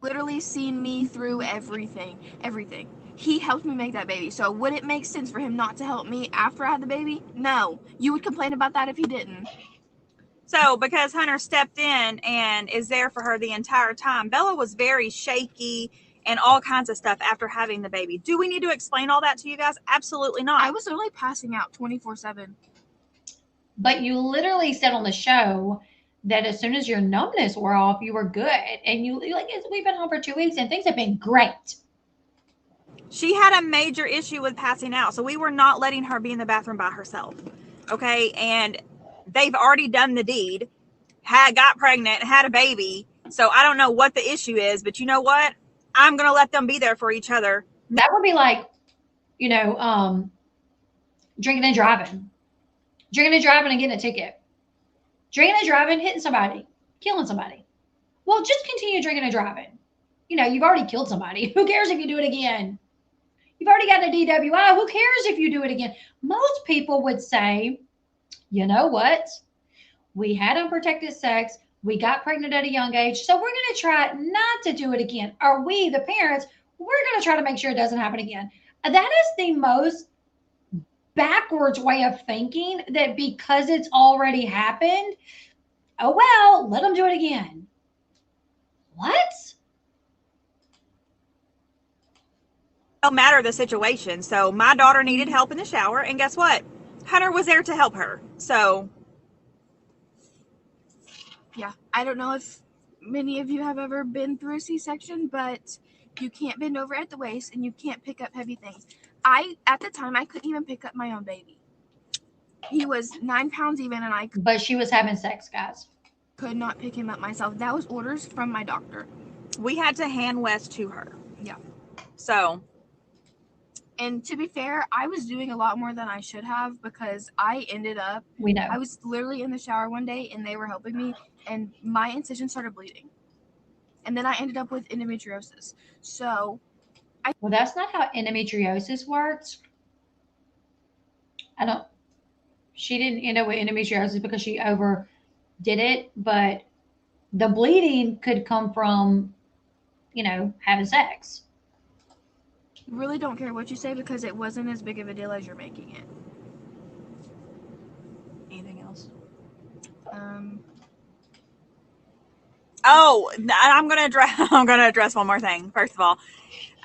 Literally seen me through everything. He helped me make that baby. So would it make sense for him not to help me after I had the baby? No. You would complain about that if he didn't. So because Hunter stepped in and is there for her the entire time, Bella was very shaky and all kinds of stuff after having the baby. Do we need to explain all that to you guys? Absolutely not. I was literally passing out 24/7. But you literally said on the show that as soon as your numbness wore off, you were good. And you like, we've been home for 2 weeks and things have been great. She had a major issue with passing out. So we were not letting her be in the bathroom by herself. Okay. And they've already done the deed, got pregnant, had a baby, So I don't know what the issue is, but you know what? I'm going to let them be there for each other. That would be like, drinking and driving. Drinking and driving and getting a ticket. Drinking and driving, hitting somebody, killing somebody. Well, just continue drinking and driving. You've already killed somebody. Who cares if you do it again? You've already got a DWI. Who cares if you do it again? Most people would say, you know what? We had unprotected sex. We got pregnant at a young age. So we're going to try not to do it again. Or we, the parents, we're going to try to make sure it doesn't happen again. That is the most backwards way of thinking, that because it's already happened, oh, well, let them do it again. What? No matter the situation. So my daughter needed help in the shower, and guess what? Hunter was there to help her. So Yeah, I don't know if many of you have ever been through a C-section, but you can't bend over at the waist and you can't pick up heavy things. At the time, I couldn't even pick up my own baby. He was 9 pounds even, and But she was having sex, guys. could not pick him up myself. That was orders from my doctor. we had to hand West to her. Yeah. So, And to be fair, I was doing a lot more than I should have, because I ended up, We know. I was literally in the shower one day and they were helping me, and my incision started bleeding. And then I ended up with endometriosis. So, Well, that's not how endometriosis works. She didn't end up with endometriosis because she overdid it, but the bleeding could come from, having sex. really don't care what you say, because it wasn't as big of a deal as you're making it. anything else? Oh, I'm gonna address one more thing. First of all,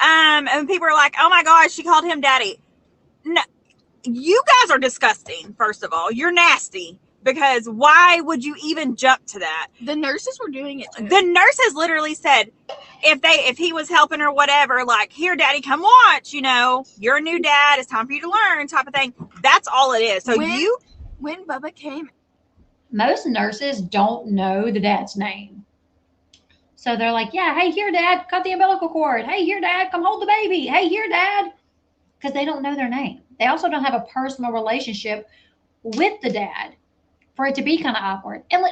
and people are like, "Oh my gosh, she called him daddy." No, you guys are disgusting. First of all, you're nasty. Because why would you even jump to that? The nurses were doing it too. The nurses literally said, if he was helping or whatever, like, here, daddy, come watch. You're a new dad. It's time for you to learn, type of thing. That's all it is. So when Bubba came, Most nurses don't know the dad's name. So they're like, yeah, hey, here, dad, cut the umbilical cord. Hey, here, dad, come hold the baby. Hey, here, dad. Because they don't know their name. They also don't have a personal relationship with the dad for it to be kind of awkward. And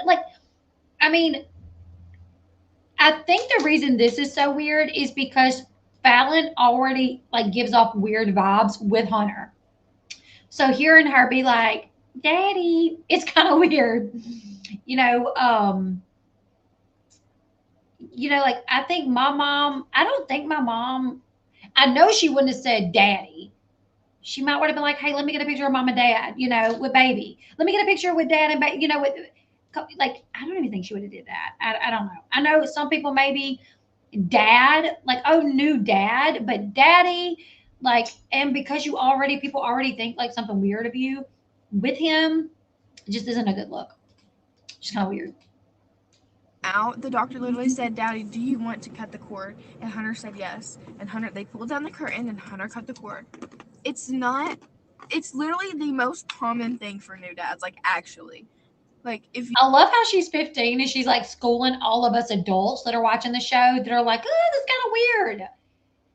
I think the reason this is so weird is because Fallon already gives off weird vibes with Hunter. So hearing her be like, daddy, it's kind of weird. I think I don't think my mom, I know she wouldn't have said daddy. She might would have been like, hey, let me get a picture of mom and dad, with baby. Let me get a picture with dad and with, I don't even think she would have did that. I don't know. I know some people maybe dad, new dad, but daddy, and because people already think something weird of you with him, it just isn't a good look. Just kind of weird. the doctor literally said, daddy, do you want to cut the cord? And Hunter said yes. And they pulled down the curtain and Hunter cut the cord. It's literally the most common thing for new dads, actually. I love how she's 15 and she's schooling all of us adults that are watching the show that are like, oh, that's kind of weird.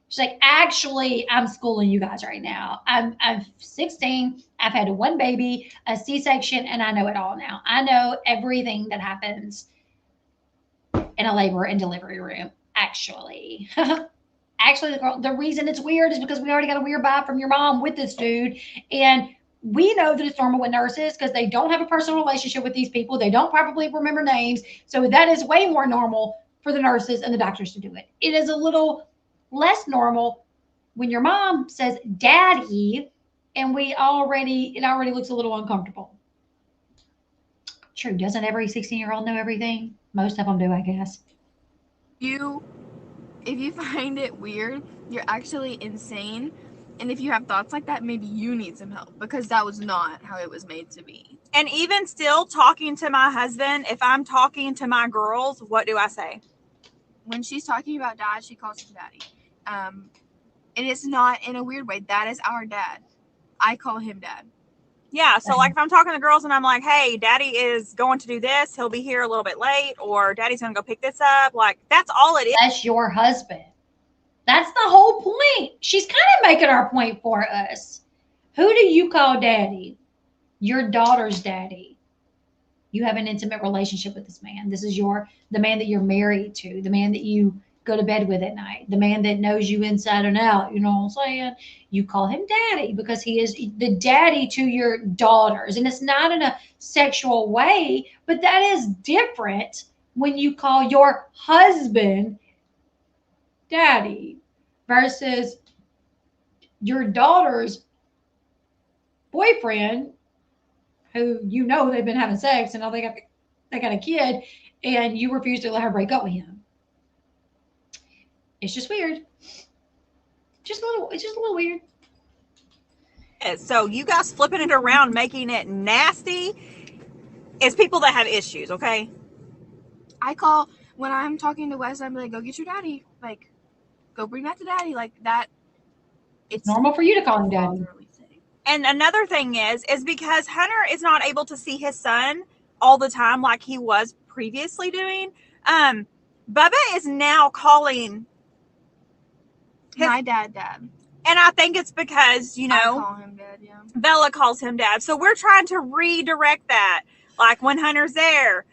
She's like, actually, I'm schooling you guys right now. I'm 16. I've had one baby, a C-section, and I know it all now. I know everything that happens in a labor and delivery room, actually. Actually, the reason it's weird is because we already got a weird vibe from your mom with this dude. And we know that it's normal with nurses because they don't have a personal relationship with these people. They don't probably remember names. So that is way more normal for the nurses and the doctors to do it. It is a little less normal when your mom says daddy and it already looks a little uncomfortable. True. Doesn't every 16-year-old know everything? Most of them do, I guess. If you find it weird, you're actually insane. And if you have thoughts like that, maybe you need some help, because that was not how it was made to be. And even still, talking to my husband, if I'm talking to my girls, what do I say? When she's talking about dad, she calls him daddy. And it's not in a weird way. That is our dad. I call him dad. Yeah, so like if I'm talking to girls and I'm like, hey, daddy is going to do this, he'll be here a little bit late, or daddy's going to go pick this up, like that's all it is. That's your husband. That's the whole point. She's kind of making our point for us. Who do you call daddy? Your daughter's daddy. You have an intimate relationship with this man. This is the man that you're married to, the man that you go to bed with at night, the man that knows you inside and out. You know what I'm saying? You call him daddy because he is the daddy to your daughters. And it's not in a sexual way, but that is different when you call your husband daddy versus your daughter's boyfriend who you know they've been having sex and now they got a kid and you refuse to let her break up with him. It's just weird. It's just a little weird. So you guys flipping it around, making it nasty, is people that have issues, okay? I call when I'm talking to Wes, I'm like, go get your daddy. Like, go bring that to daddy. Like that. It's normal for you to call him daddy. And another thing is because Hunter is not able to see his son all the time like he was previously doing. Bubba is now calling my dad. And I think it's because, you know, I call him dad, yeah. Bella calls him dad. So we're trying to redirect that. Like when Hunter's there,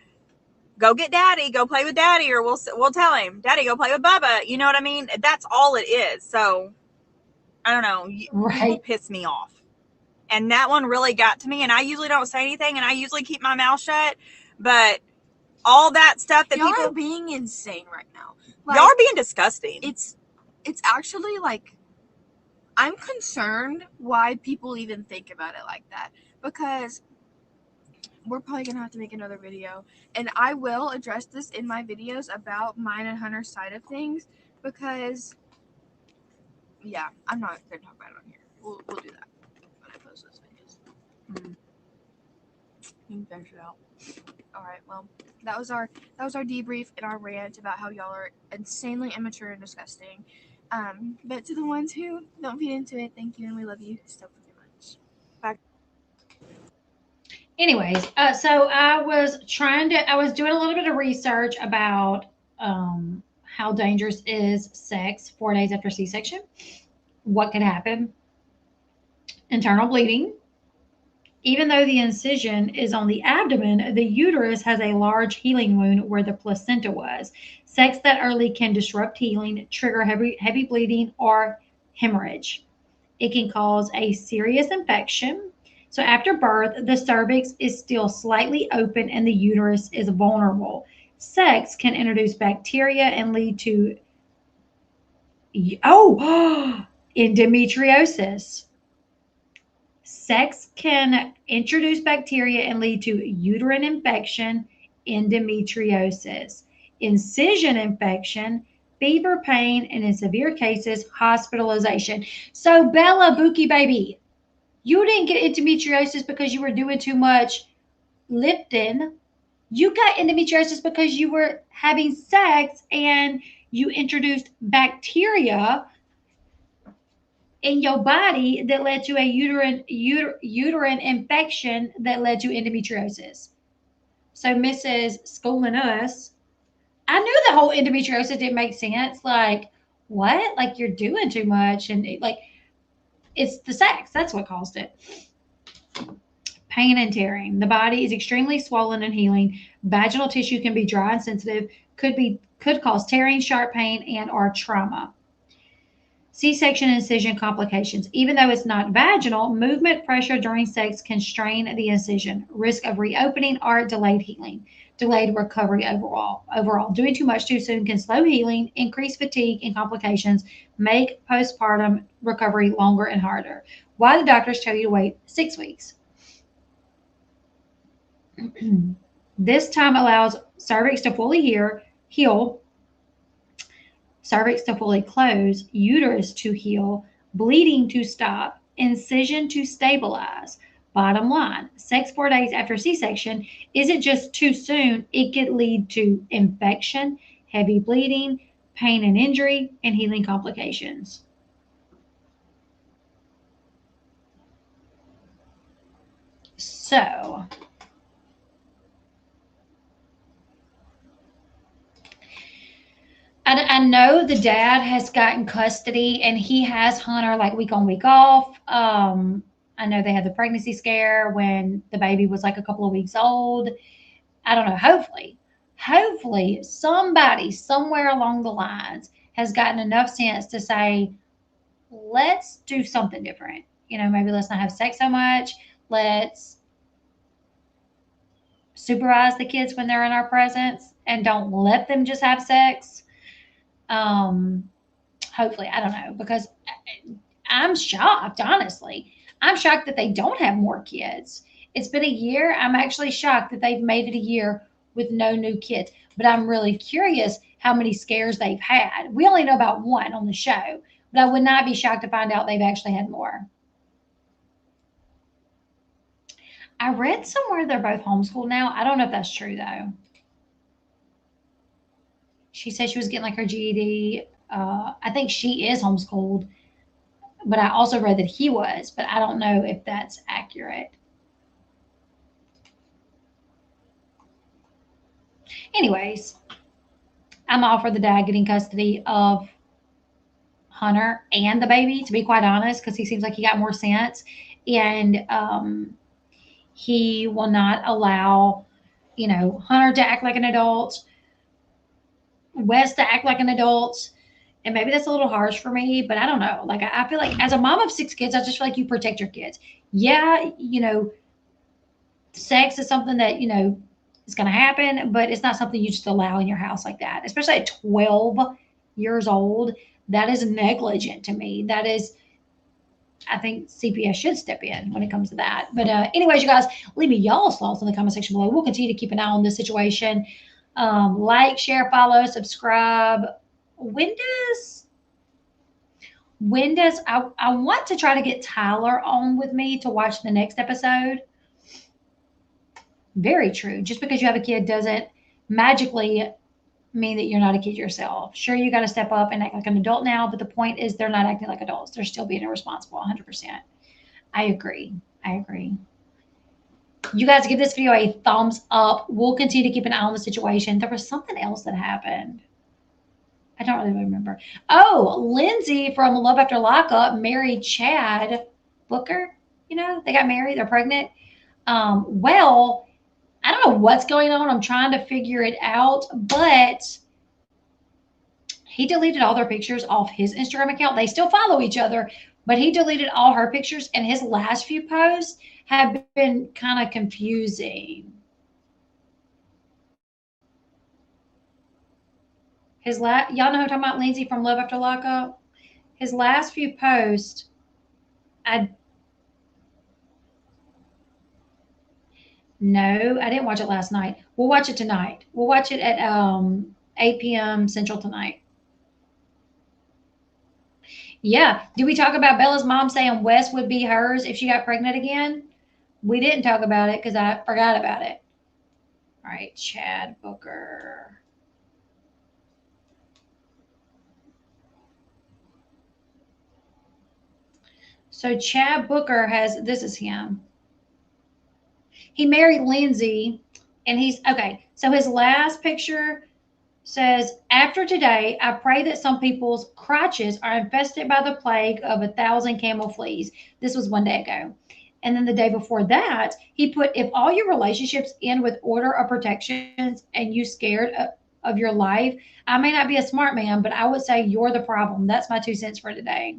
go get daddy, go play with daddy, or we'll tell him, daddy, go play with Bubba. You know what I mean? That's all it is. So I don't know. People piss me off. And that one really got to me. And I usually don't say anything and I usually keep my mouth shut. But all that stuff that y'all people are being insane right now. Like, y'all are being disgusting. It's actually like, I'm concerned why people even think about it like that, because we're probably going to have to make another video, and I will address this in my videos about mine and Hunter's side of things, because, yeah, I'm not going to talk about it on here. We'll do that when I post those videos. You can finish it out. All right, well, that was our debrief and our rant about how y'all are insanely immature and disgusting. But to the ones who don't feed into it, thank you and we love you so very much. Bye. Anyways, so I was doing a little bit of research about how dangerous is sex 4 days after C-section. What could happen? Internal bleeding. Even though the incision is on the abdomen, the uterus has a large healing wound where the placenta was. Sex that early can disrupt healing, trigger heavy bleeding, or hemorrhage. It can cause a serious infection. So after birth, the cervix is still slightly open and the uterus is vulnerable. Sex can introduce bacteria and lead to endometriosis. Sex can introduce bacteria and lead to uterine infection, endometriosis, incision infection, fever, pain, and in severe cases, hospitalization. So Bella Bookie baby, you didn't get endometriosis because you were doing too much lifting. You got endometriosis because you were having sex and you introduced bacteria in your body that led to a uterine infection that led to endometriosis. So Mrs. Schooling us, I knew the whole endometriosis didn't make sense. Like, what? Like you're doing too much and it's the sex. That's what caused it. Pain and tearing. The body is extremely swollen and healing. Vaginal tissue can be dry and sensitive, could cause tearing, sharp pain, and or trauma. C-section incision complications. Even though it's not vaginal, movement pressure during sex can strain the incision. Risk of reopening or delayed healing. Delayed recovery overall. Doing too much too soon can slow healing, increase fatigue and complications, make postpartum recovery longer and harder. Why do doctors tell you to wait 6 weeks? This time allows cervix to fully heal, cervix to fully close, uterus to heal, bleeding to stop, incision to stabilize. Bottom line, sex 4 days after C-section isn't just too soon. It could lead to infection, heavy bleeding, pain and injury, and healing complications. So I know the dad has gotten custody and he has Hunter like week on, week off. I know they had the pregnancy scare when the baby was like a couple of weeks old. I don't know. Hopefully, somebody somewhere along the lines has gotten enough sense to say, let's do something different. You know, maybe let's not have sex so much. Let's supervise the kids when they're in our presence and don't let them just have sex. Hopefully, I don't know, because I'm shocked, honestly. I'm shocked that they don't have more kids. It's been a year. I'm actually shocked that they've made it a year with no new kids. But I'm really curious how many scares they've had. We only know about one on the show, but I would not be shocked to find out they've actually had more. I read somewhere they're both homeschooled now. I don't know if that's true, though. She said she was getting like her GED. I think she is homeschooled, but I also read that he was, but I don't know if that's accurate. Anyways, I'm all for the dad getting custody of Hunter and the baby, to be quite honest, because he seems like he got more sense. And he will not allow, you know, Hunter to act like an adult, Wes to act like an adult. And maybe that's a little harsh for me, but I don't know. Like, I feel like as a mom of 6 kids, I just feel like you protect your kids. Yeah, you know, sex is something that, you know, is going to happen, but it's not something you just allow in your house like that, especially at 12 years old. That is negligent to me. That is, I think CPS should step in when it comes to that. But anyways, you guys, leave me y'all's thoughts in the comment section below. We'll continue to keep an eye on this situation. Like, share, follow, subscribe. When does I want to try to get Tyler on with me to watch the next episode. Very true. Just because you have a kid doesn't magically mean that you're not a kid yourself. Sure, you got to step up and act like an adult now, but the point is they're not acting like adults. They're still being irresponsible 100%. I agree. You guys give this video a thumbs up. We'll continue to keep an eye on the situation. There was something else that happened. I don't really remember. Oh, Lindsay from Love After Lockup married Chad Booker. You know, they got married. They're pregnant. Well, I don't know what's going on. I'm trying to figure it out, but he deleted all their pictures off his Instagram account. They still follow each other, but he deleted all her pictures, and his last few posts have been kind of confusing. Y'all know who I'm talking about, Lindsay from Love After Lockup? His last few posts, No, I didn't watch it last night. We'll watch it tonight. We'll watch it at 8 p.m. Central tonight. Yeah. Did we talk about Bella's mom saying Wes would be hers if she got pregnant again? We didn't talk about it because I forgot about it. All right, Chad Booker. So Chad Booker this is him. He married Lindsay, and okay. So his last picture says, after today, I pray that some people's crotches are infested by the plague of 1,000 camel fleas. This was one day ago. And then the day before that, he put, if all your relationships end with order or protections and you scared of your life, I may not be a smart man, but I would say you're the problem. That's my 2 cents for today.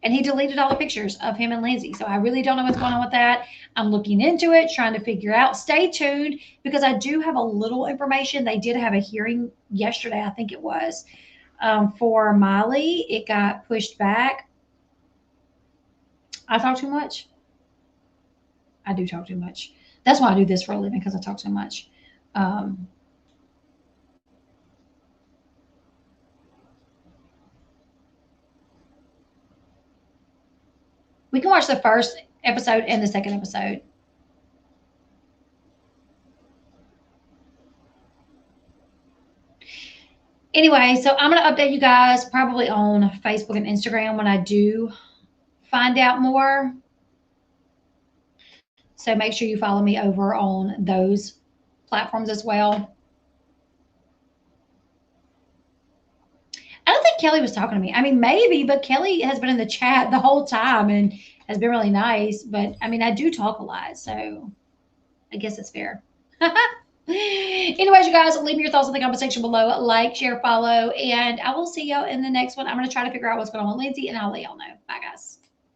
And he deleted all the pictures of him and Lindsay. So I really don't know what's going on with that. I'm looking into it, trying to figure out. Stay tuned because I do have a little information. They did have a hearing yesterday, I think it was, for Miley. It got pushed back. I talk too much. I do talk too much. That's why I do this for a living, because I talk so much. We can watch the first episode and the second episode. Anyway, so I'm going to update you guys probably on Facebook and Instagram when I do find out more. So make sure you follow me over on those platforms as well. I don't think Kelly was talking to me. I mean, maybe, but Kelly has been in the chat the whole time and has been really nice. But I mean, I do talk a lot, so I guess it's fair. Anyways, you guys, leave me your thoughts in the comment section below. Like, share, follow, and I will see y'all in the next one. I'm going to try to figure out what's going on with Lindsay, and I'll let y'all know. Bye, guys.